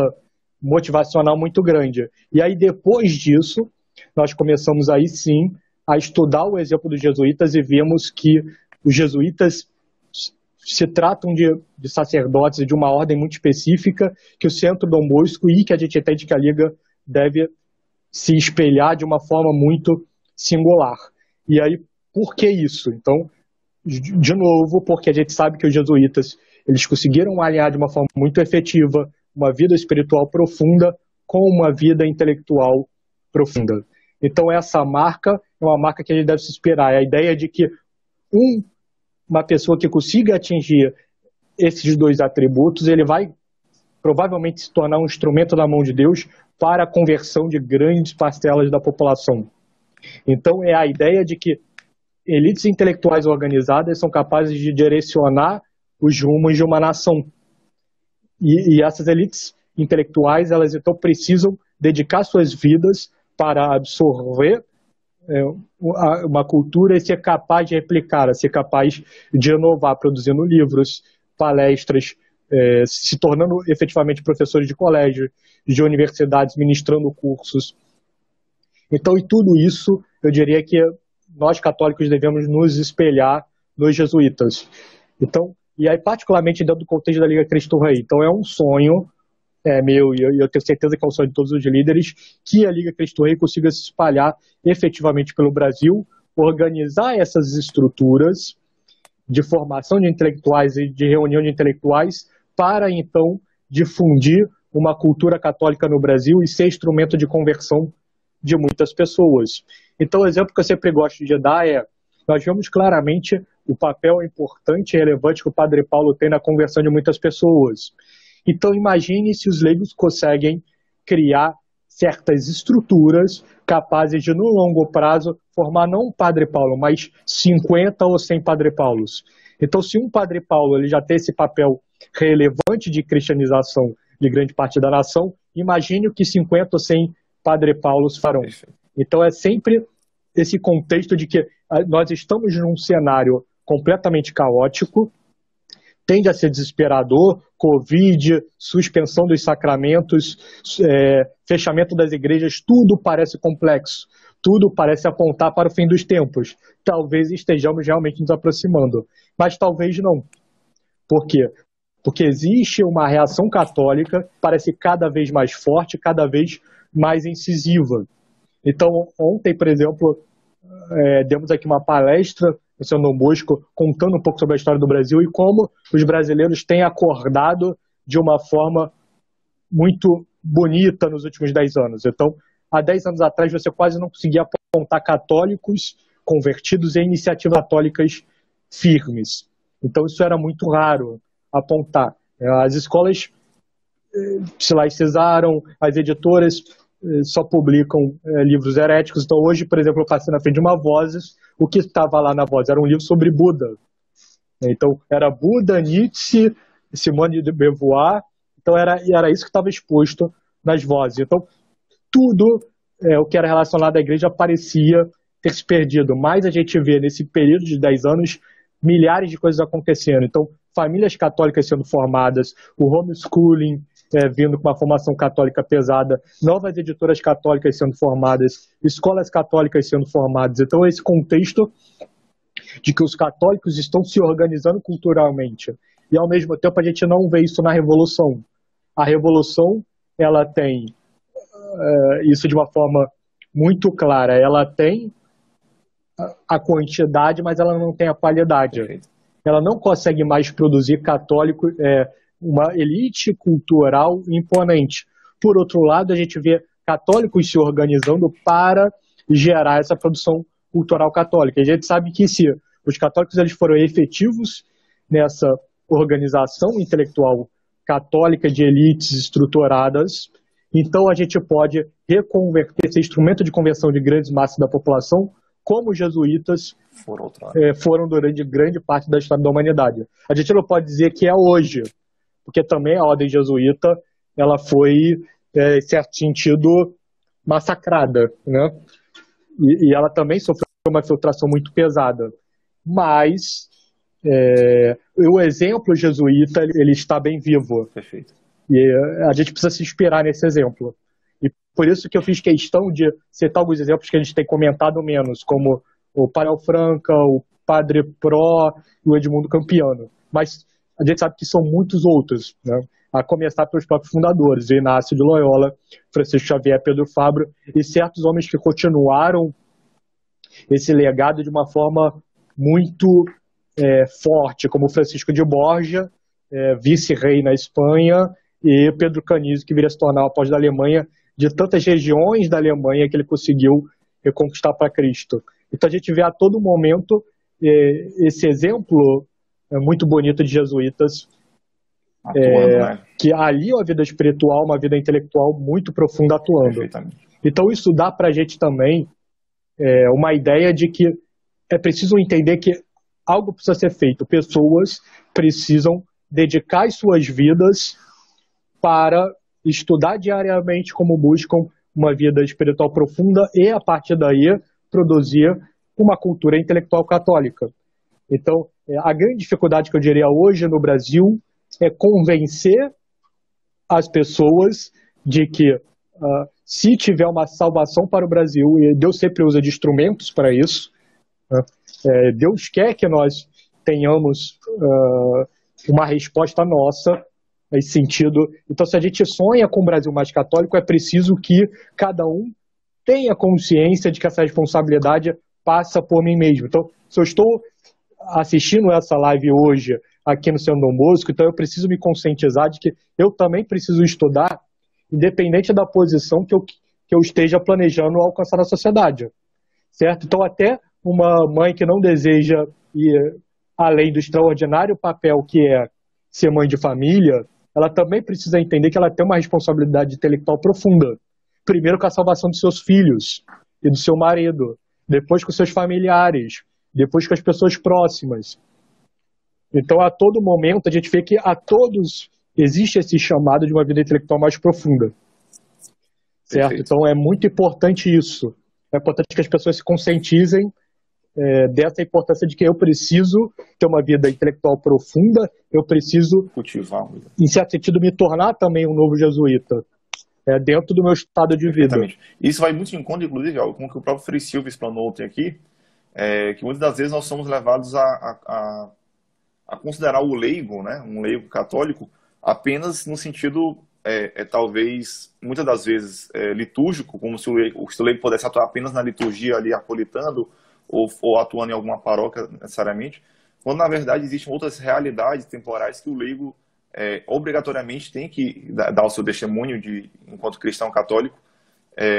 motivacional muito grande. E aí depois disso, nós começamos aí sim a estudar o exemplo dos jesuítas e vimos que os jesuítas se tratam de sacerdotes de uma ordem muito específica, que o Centro Dom Bosco e que a gente entende que a Liga deve se espelhar de uma forma muito singular. E aí, por que isso? Então, de novo, porque a gente sabe que os jesuítas eles conseguiram alinhar de uma forma muito efetiva uma vida espiritual profunda com uma vida intelectual profunda. Então, essa marca é uma marca que a gente deve se esperar. É a ideia de que uma pessoa que consiga atingir esses dois atributos, ele vai provavelmente se tornar um instrumento na mão de Deus para a conversão de grandes parcelas da população. Então, é a ideia de que elites intelectuais organizadas são capazes de direcionar os rumos de uma nação. E essas elites intelectuais, elas então precisam dedicar suas vidas para absorver uma cultura e ser capaz de replicar, ser capaz de inovar, produzindo livros, palestras, se tornando efetivamente professores de colégio, de universidades, ministrando cursos. Então, e tudo isso, eu diria que nós católicos devemos nos espelhar nos jesuítas. Então, e aí particularmente dentro do contexto da Liga Cristo Rei. Então, é um sonho meu, e eu tenho certeza que é um sonho de todos os líderes, que a Liga Cristo Rei consiga se espalhar efetivamente pelo Brasil, organizar essas estruturas de formação de intelectuais e de reunião de intelectuais para, então, difundir uma cultura católica no Brasil e ser instrumento de conversão de muitas pessoas. Então, o exemplo que eu sempre gosto de dar nós vemos claramente o papel importante e relevante que o Padre Paulo tem na conversão de muitas pessoas. Então, imagine se os leigos conseguem criar certas estruturas capazes de, no longo prazo, formar não um Padre Paulo, mas 50 ou 100 Padre Paulos. Então, se um Padre Paulo ele já tem esse papel relevante de cristianização de grande parte da nação, imagine o que 50 ou 100 Padre Paulos farão. Então, é sempre esse contexto de que nós estamos num cenário completamente caótico, tende a ser desesperador, Covid, suspensão dos sacramentos, fechamento das igrejas, tudo parece complexo, tudo parece apontar para o fim dos tempos. Talvez estejamos realmente nos aproximando, mas talvez não. Por quê? Porque existe uma reação católica, parece cada vez mais forte, cada vez mais incisiva. Então, ontem, por exemplo, demos aqui uma palestra no Centro Dom Bosco, contando um pouco sobre a história do Brasil e como os brasileiros têm acordado de uma forma muito bonita nos últimos 10 anos. Então, há 10 anos atrás, você quase não conseguia apontar católicos convertidos em iniciativas católicas firmes. Então, isso era muito raro apontar. As escolas se laicizaram, as editoras só publicam livros heréticos. Então, hoje, por exemplo, eu passei na frente de uma Vozes, o que estava lá na Vozes era um livro sobre Buda. Então, era Buda, Nietzsche, Simone de Beauvoir. Então, era isso que estava exposto nas Vozes. Então, tudo o que era relacionado à igreja parecia ter se perdido. Mas a gente vê, nesse período de 10 anos, milhares de coisas acontecendo. Então, famílias católicas sendo formadas, o homeschooling, vindo com uma formação católica pesada, novas editoras católicas sendo formadas, escolas católicas sendo formadas. Então, esse contexto de que os católicos estão se organizando culturalmente e, ao mesmo tempo, a gente não vê isso na Revolução. A Revolução, ela tem isso de uma forma muito clara. Ela tem a quantidade, mas ela não tem a qualidade. Ela não consegue mais produzir católico, uma elite cultural imponente. Por outro lado, a gente vê católicos se organizando para gerar essa produção cultural católica. A gente sabe que se os católicos eles foram efetivos nessa organização intelectual católica de elites estruturadas, então a gente pode reconverter esse instrumento de conversão de grandes massas da população, como os jesuítas foram durante grande parte da história da humanidade. A gente não pode dizer que é hoje, porque também a ordem jesuíta ela foi, em certo sentido, massacrada, né? E ela também sofreu uma filtração muito pesada. Mas o exemplo jesuíta ele está bem vivo. Perfeito. E a gente precisa se inspirar nesse exemplo. E por isso que eu fiz questão de citar alguns exemplos que a gente tem comentado menos, como o Parel Franca, o Padre Pró e o Edmundo Campiano. Mas a gente sabe que são muitos outros, né? A começar pelos próprios fundadores, Inácio de Loyola, Francisco Xavier, Pedro Fabro, e certos homens que continuaram esse legado de uma forma muito forte, como Francisco de Borja, vice-rei na Espanha, e Pedro Canizio, que viria a se tornar o apóstolo da Alemanha, de tantas regiões da Alemanha que ele conseguiu reconquistar para Cristo. Então a gente vê a todo momento esse exemplo muito bonito de jesuítas atuando, né? que aliam a vida espiritual, uma vida intelectual muito profunda atuando. Então isso dá para a gente também uma ideia de que é preciso entender que algo precisa ser feito. Pessoas precisam dedicar as suas vidas para estudar diariamente como buscam uma vida espiritual profunda e, a partir daí, produzir uma cultura intelectual católica. Então, a grande dificuldade que eu diria hoje no Brasil é convencer as pessoas de que se tiver uma salvação para o Brasil, e Deus sempre usa de instrumentos para isso, Deus quer que nós tenhamos uma resposta nossa nesse sentido. Então, se a gente sonha com um Brasil mais católico, é preciso que cada um tenha consciência de que essa responsabilidade passa por mim mesmo. Então, se eu estou assistindo essa live hoje aqui no Centro Dom Bosco, então eu preciso me conscientizar de que eu também preciso estudar, independente da posição que eu esteja planejando alcançar na sociedade, certo? Então, até uma mãe que não deseja ir além do extraordinário papel que é ser mãe de família, ela também precisa entender que ela tem uma responsabilidade intelectual profunda. Primeiro com a salvação dos seus filhos e do seu marido, depois com seus familiares, depois com as pessoas próximas. Então, a todo momento, a gente vê que a todos existe esse chamado de uma vida intelectual mais profunda. Certo? Perfeito. Então, é muito importante isso. É importante que as pessoas se conscientizem dessa importância de que eu preciso ter uma vida intelectual profunda, eu preciso, cultivar, em certo sentido, me tornar também um novo jesuíta, dentro do meu estado de vida. Exatamente. Isso vai muito em conta, inclusive, com o que o próprio Frei Silvio explanou ontem aqui, que muitas das vezes nós somos levados a considerar o leigo, né, um leigo católico, apenas no sentido, talvez, muitas das vezes, litúrgico, como se o leigo pudesse atuar apenas na liturgia ali, acolitando, ou atuando em alguma paróquia necessariamente, quando na verdade existem outras realidades temporais que o leigo obrigatoriamente tem que dar o seu testemunho enquanto cristão católico,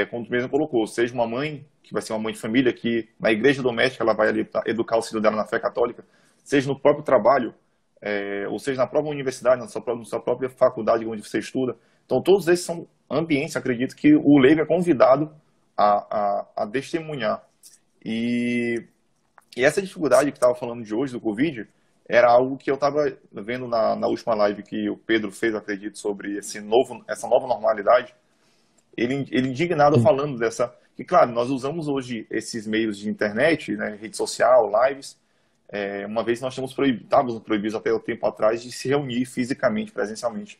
como tu mesmo colocou, seja uma mãe, que vai ser uma mãe de família, que na igreja doméstica ela vai ali educar o filho dela na fé católica, seja no próprio trabalho, ou seja na própria universidade, na sua própria faculdade onde você estuda. Então todos esses são ambientes, acredito, que o leigo é convidado a testemunhar. E essa dificuldade que estava falando de hoje, do Covid, era algo que eu estava vendo na última live que o Pedro fez, acredito, sobre essa nova normalidade. Ele indignado falando que, claro, nós usamos hoje esses meios de internet, né, rede social, lives, uma vez nós estávamos proibidos até o tempo atrás de se reunir fisicamente, presencialmente.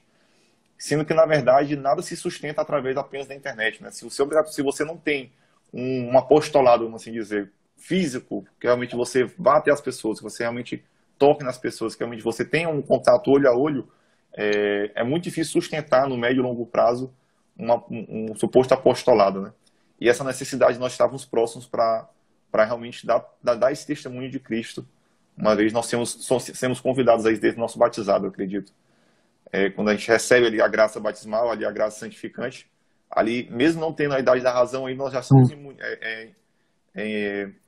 sendo que, na verdade, nada se sustenta através apenas da internet, né? Se você não tem um apostolado, vamos assim dizer, físico, que realmente você vá até as pessoas, que você realmente toque nas pessoas, que realmente você tenha um contato olho a olho, é muito difícil sustentar no médio e longo prazo um suposto apostolado, né? E essa necessidade nós estávamos próximos para realmente dar esse testemunho de Cristo, uma vez nós sermos convidados aí desde o nosso batizado, eu acredito. Quando a gente recebe ali a graça batismal, ali a graça santificante, ali, mesmo não tendo a idade da razão, aí nós já somos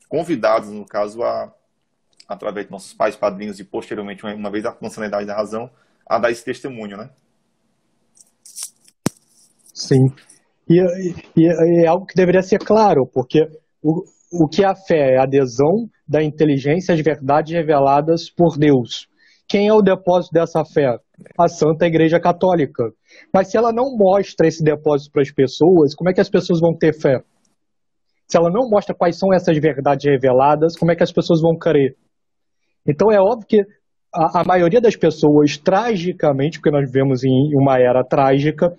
convidados, no caso, através de nossos pais, padrinhos e posteriormente, uma vez alcançando a idade da razão, a dar esse testemunho, né? Sim. E é algo que deveria ser claro, porque o que é a fé? É a adesão da inteligência às verdades reveladas por Deus. Quem é o depósito dessa fé? A Santa Igreja Católica. Mas se ela não mostra esse depósito para as pessoas, como é que as pessoas vão ter fé? Se ela não mostra quais são essas verdades reveladas, como é que as pessoas vão crer? Então é óbvio que a maioria das pessoas, tragicamente, porque nós vivemos em uma era trágica,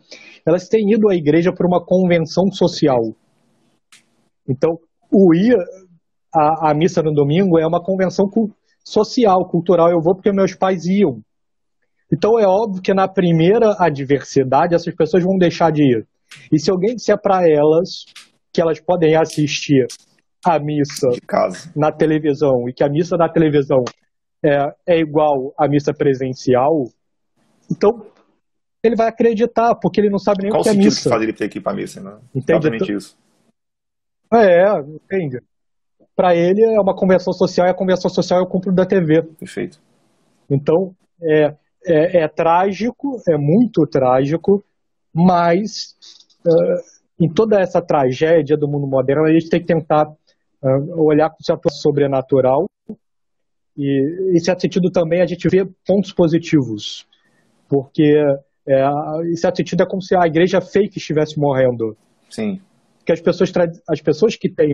elas têm ido à igreja por uma convenção social. Então, à missa no domingo é uma convenção social, cultural. Eu vou porque meus pais iam. Então é óbvio que na primeira adversidade essas pessoas vão deixar de ir. E se alguém disser para elas que elas podem assistir a missa na televisão e que a missa na televisão é igual à missa presencial, então ele vai acreditar, porque ele não sabe nem o que é missa. Qual o sentido que faz ele ter que ir para a missa, né? Entende? Exatamente isso. Entende? Para ele é uma convenção social, e a convenção social é o cumprimento da TV. Perfeito. Então, é trágico, é muito trágico, mas em toda essa tragédia do mundo moderno, a gente tem que tentar olhar com certo sobrenatural e, em certo sentido, também a gente vê pontos positivos, porque, em certo sentido, é como se a igreja fake estivesse morrendo. Sim. Porque as pessoas que têm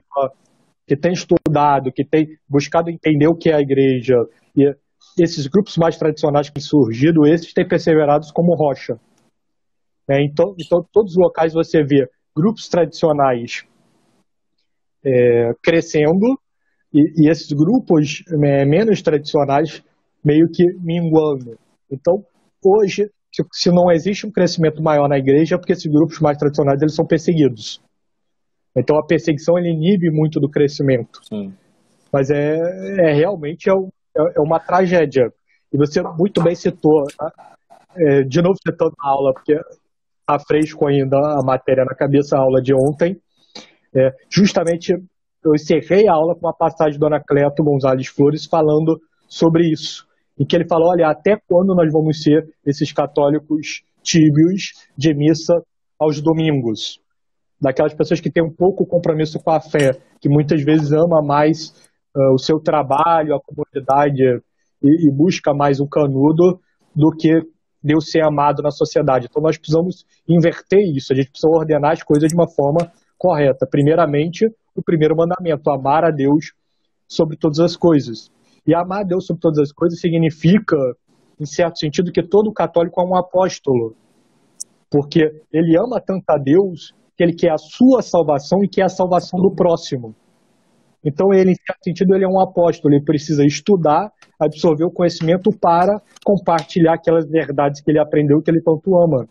estudado, que têm buscado entender o que é a igreja, e esses grupos mais tradicionais que têm surgido, esses têm perseverado como rocha. Então, todos os locais você vê grupos tradicionais crescendo e esses grupos menos tradicionais meio que minguando. Então, hoje, se não existe um crescimento maior na igreja, é porque esses grupos mais tradicionais eles são perseguidos. Então, a perseguição ele inibe muito do crescimento. Sim. Mas realmente uma tragédia. E você muito bem citou, de novo citando a aula, porque está fresco ainda a matéria na cabeça, a aula de ontem. Justamente, eu encerrei a aula com uma passagem do Dona Cleto Gonzalez Flores falando sobre isso. Em que ele falou, olha, até quando nós vamos ser esses católicos tíbios de missa aos domingos? Daquelas pessoas que têm um pouco compromisso com a fé, que muitas vezes ama mais o seu trabalho, a comunidade e busca mais o canudo do que Deus ser amado na sociedade. Então nós precisamos inverter isso, a gente precisa ordenar as coisas de uma forma correta. Primeiramente, o primeiro mandamento, amar a Deus sobre todas as coisas. E amar a Deus sobre todas as coisas significa, em certo sentido, que todo católico é um apóstolo. Porque ele ama tanto a Deus que ele quer a sua salvação e quer a salvação do próximo. Então ele, em certo sentido, ele é um apóstolo, ele precisa estudar, absorver o conhecimento para compartilhar aquelas verdades que ele aprendeu, que ele tanto ama.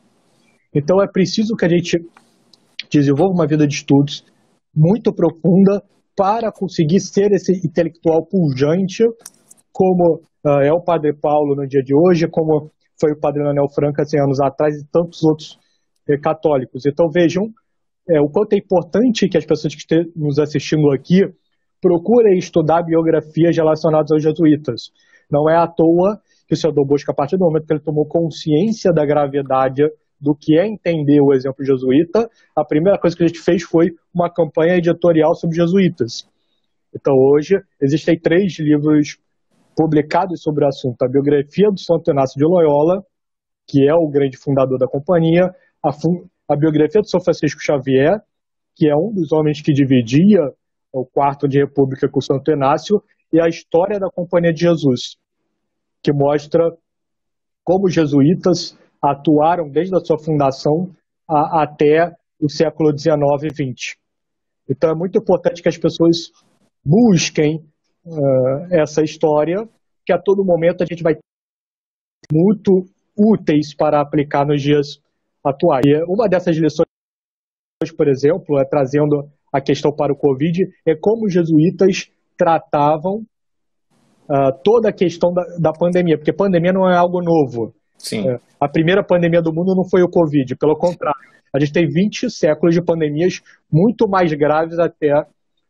Então é preciso que a gente desenvolva uma vida de estudos muito profunda para conseguir ser esse intelectual pujante, como é o Padre Paulo no dia de hoje, como foi o Padre Leonel Franca 100 anos atrás e tantos outros católicos. Então vejam o quanto é importante que as pessoas que estão nos assistindo aqui procurem estudar biografias relacionadas aos jesuítas. Não é à toa que o senhor Dom Bosco, a partir do momento que ele tomou consciência da gravidade do que é entender o exemplo jesuíta, a primeira coisa que a gente fez foi uma campanha editorial sobre jesuítas. Então hoje existem 3 livros publicados sobre o assunto. A biografia do Santo Inácio de Loyola, que é o grande fundador da companhia, a biografia do São Francisco Xavier, que é um dos homens que dividia o Quarto de República com o Santo Inácio, e a história da Companhia de Jesus, que mostra como os jesuítas atuaram desde a sua fundação até o século XIX e XX. Então é muito importante que as pessoas busquem essa história, que a todo momento a gente vai ter muito úteis para aplicar nos dias atuais. E uma dessas lições, por exemplo, trazendo a questão para o Covid, é como os jesuítas tratavam toda a questão da pandemia, porque pandemia não é algo novo. Sim. A primeira pandemia do mundo não foi o Covid, pelo contrário. A gente tem 20 séculos de pandemias muito mais graves até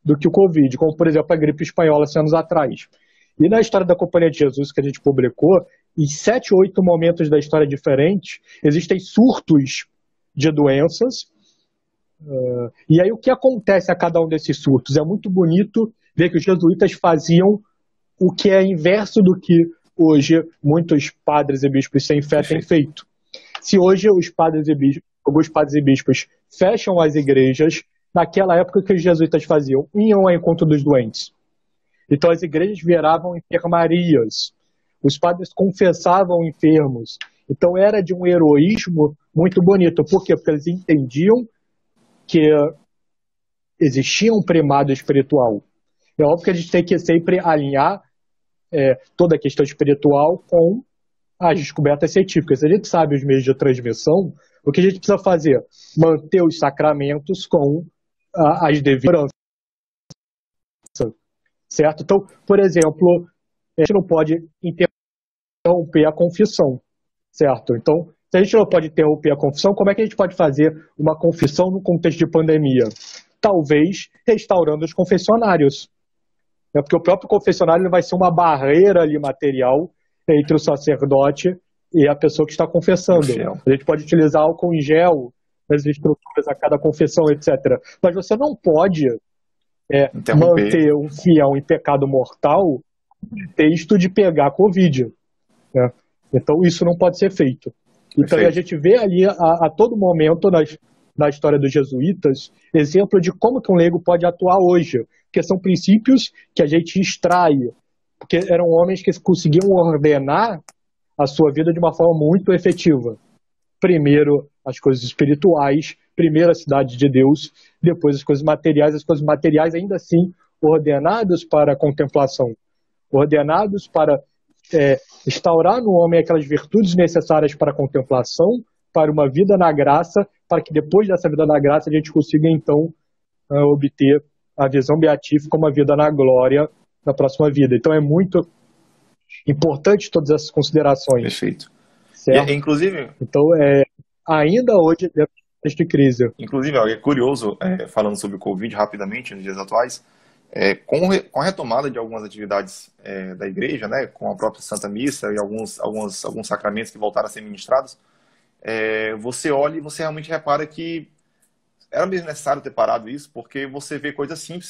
do que o Covid, como, por exemplo, a gripe espanhola 100 anos atrás. E na história da Companhia de Jesus, que a gente publicou, em 7 ou 8 momentos da história diferentes, existem surtos de doenças. E aí o que acontece a cada um desses surtos? É muito bonito ver que os jesuítas faziam o que é inverso do que hoje muitos padres e bispos sem fé têm feito. Se hoje alguns padres e bispos fecham as igrejas, naquela época que os jesuítas faziam, iam ao encontro dos doentes. Então as igrejas viravam enfermarias, os padres confessavam enfermos. Então era de um heroísmo muito bonito. Por quê? Porque eles entendiam que existia um primado espiritual. É óbvio que a gente tem que sempre alinhar toda a questão espiritual com as descobertas científicas. Se a gente sabe os meios de transmissão, o que a gente precisa fazer? Manter os sacramentos com as devidas, certo? Então, por exemplo, a gente não pode interromper a confissão, certo? Então, se a gente não pode interromper a confissão, como é que a gente pode fazer uma confissão no contexto de pandemia? Talvez restaurando os confessionários. Porque o próprio confessionário vai ser uma barreira ali material entre o sacerdote e a pessoa que está confessando. A gente pode utilizar álcool em gel nas estruturas a cada confissão, etc. Mas você não pode manter um fiel em pecado mortal no texto de pegar Covid. Né? Então isso não pode ser feito. Então a gente vê ali a todo momento na história dos jesuítas exemplo de como que um leigo pode atuar hoje, porque são princípios que a gente extrai, porque eram homens que conseguiam ordenar a sua vida de uma forma muito efetiva. Primeiro as coisas espirituais, primeiro a cidade de Deus, depois as coisas materiais ainda assim ordenados para a contemplação, ordenados para instaurar no homem aquelas virtudes necessárias para a contemplação, para uma vida na graça, para que depois dessa vida na graça a gente consiga então obter a visão beatífica como a vida na glória na próxima vida. Então é muito importante todas essas considerações. Perfeito. Certo? Inclusive, então, ainda hoje, desta crise. Inclusive, é curioso, falando sobre o Covid rapidamente, nos dias atuais, com a retomada de algumas atividades da igreja, né, com a própria Santa Missa e alguns sacramentos que voltaram a ser ministrados, você olha e você realmente repara que era mesmo necessário ter parado isso, porque você vê coisas simples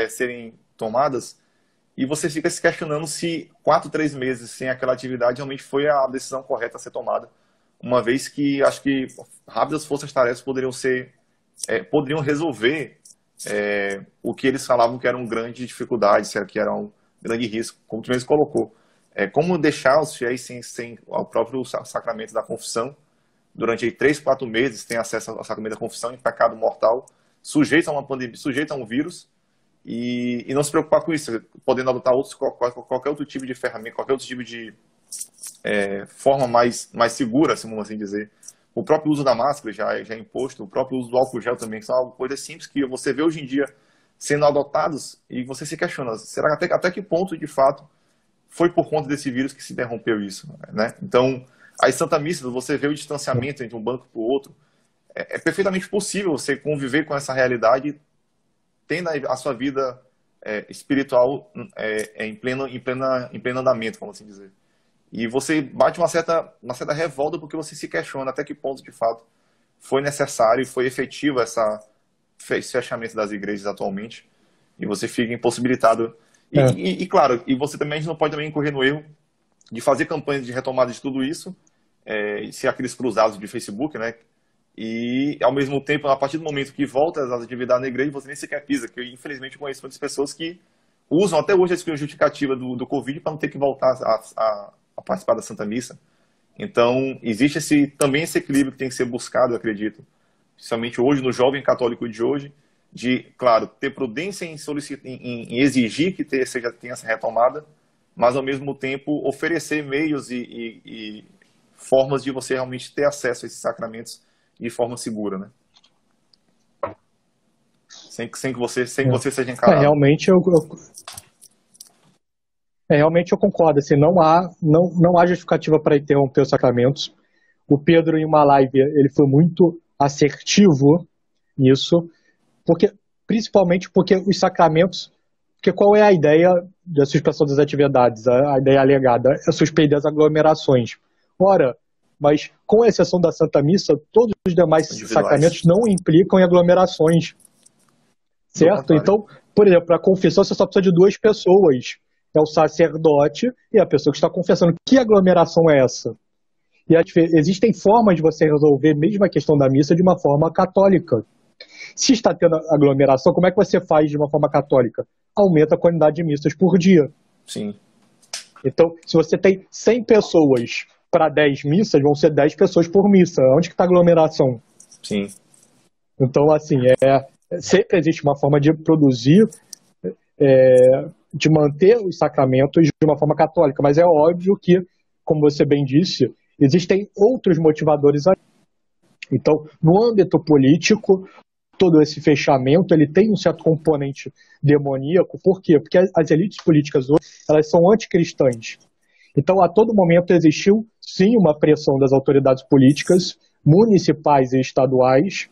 serem tomadas e você fica se questionando se 4, 3 meses sem aquela atividade realmente foi a decisão correta a ser tomada, uma vez que acho que rápidas forças-tarefas poderiam resolver o que eles falavam que era uma grande dificuldade, que era um grande risco, como tu mesmo colocou. Como deixar os fiéis sem o próprio sacramento da confissão, durante 3, 4 meses, tem acesso ao sacramento da confissão em pecado mortal, sujeito a uma pandemia, sujeito a um vírus, e não se preocupar com isso, podendo adotar qualquer outro tipo de ferramenta, qualquer outro tipo de forma mais segura, vamos assim dizer. O próprio uso da máscara já é imposto, o próprio uso do álcool gel também, que são coisas simples que você vê hoje em dia sendo adotados e você se questiona, será até que ponto, de fato, foi por conta desse vírus que se interrompeu isso, né? Então, as Santa Missa, você vê o distanciamento entre um banco para o outro, é perfeitamente possível você conviver com essa realidade tendo a sua vida espiritual em pleno andamento, vamos assim dizer. E você bate uma certa revolta porque você se questiona até que ponto, de fato, foi necessário e foi efetivo esse fechamento das igrejas atualmente, e você fica impossibilitado. E claro, e você também, a gente não pode também incorrer no erro de fazer campanhas de retomada de tudo isso, ser aqueles cruzados de Facebook, né? E, ao mesmo tempo, a partir do momento que volta às atividades na igreja, você nem sequer pisa, que eu, infelizmente, conheço muitas pessoas que usam até hoje a justificativa do Covid para não ter que voltar a participar da Santa Missa. Então, existe também esse equilíbrio que tem que ser buscado, eu acredito, principalmente hoje, no jovem católico de hoje, de, claro, ter prudência em exigir que tenha essa retomada, mas, ao mesmo tempo, oferecer meios e formas de você realmente ter acesso a esses sacramentos de forma segura, né? Sem que você seja encarado. Realmente eu concordo. Assim, não há justificativa para interromper os sacramentos. O Pedro, em uma live, ele foi muito assertivo nisso, principalmente porque os sacramentos... Porque qual é a ideia da suspensão das atividades? A ideia alegada é suspender as aglomerações. Ora, mas com exceção da Santa Missa, todos os demais sacramentos não implicam em aglomerações. Certo? Então, por exemplo, para a confissão você só precisa de 2 pessoas. É o sacerdote e a pessoa que está confessando. Que aglomeração é essa? E existem formas de você resolver mesmo a questão da missa de uma forma católica. Se está tendo aglomeração, como é que você faz de uma forma católica? Aumenta a quantidade de missas por dia. Sim. Então, se você tem 100 pessoas para 10 missas, vão ser 10 pessoas por missa. Onde que está a aglomeração? Sim. Então, assim, sempre existe uma forma de produzir, de manter os sacramentos de uma forma católica, mas é óbvio que, como você bem disse, existem outros motivadores aí. Então, no âmbito político, todo esse fechamento ele tem um certo componente demoníaco. Por quê? Porque as elites políticas hoje elas são anticristãs. Então, a todo momento existiu, sim, uma pressão das autoridades políticas, municipais e estaduais,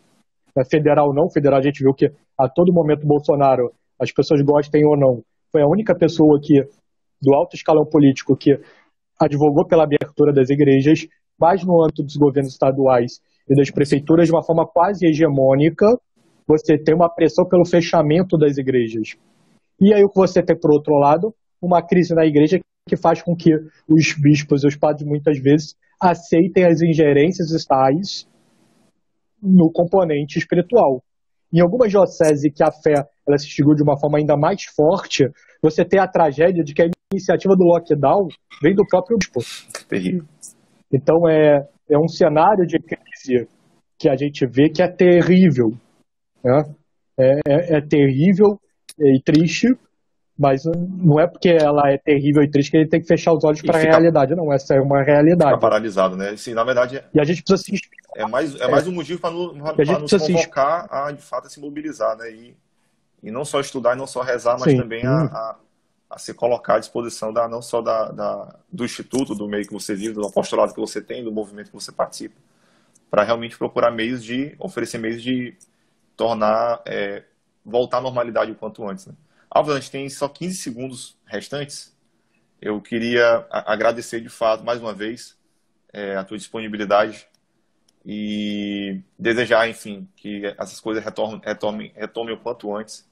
federal não, federal a gente viu que a todo momento Bolsonaro, as pessoas gostem ou não, foi a única pessoa do alto escalão político que advogou pela abertura das igrejas, mas no âmbito dos governos estaduais e das prefeituras, de uma forma quase hegemônica, você tem uma pressão pelo fechamento das igrejas. E aí o que você tem, por outro lado, uma crise na igreja que faz com que os bispos e os padres, muitas vezes, aceitem as ingerências estatais no componente espiritual. Em algumas dioceses que a fé ela se extinguiu de uma forma ainda mais forte, você tem a tragédia de que a iniciativa do lockdown vem do próprio bispo. Terrível. Então é um cenário de crise que a gente vê que é terrível. Né? É terrível e triste, mas não é porque ela é terrível e triste que ele tem que fechar os olhos para a realidade. Não, essa é uma realidade. Ficar paralisado, né? Assim, na verdade, e a gente precisa se é mais um motivo para nos convocar a, de fato, a se mobilizar, né? E não só estudar e não só rezar, mas também a se colocar à disposição não só do instituto, do meio que você vive, do apostolado que você tem, do movimento que você participa, para realmente procurar oferecer meios de tornar, voltar à normalidade o quanto antes, né? Álvaro, a gente tem só 15 segundos restantes. Eu queria agradecer, de fato, mais uma vez, a tua disponibilidade e desejar, enfim, que essas coisas retomem o quanto antes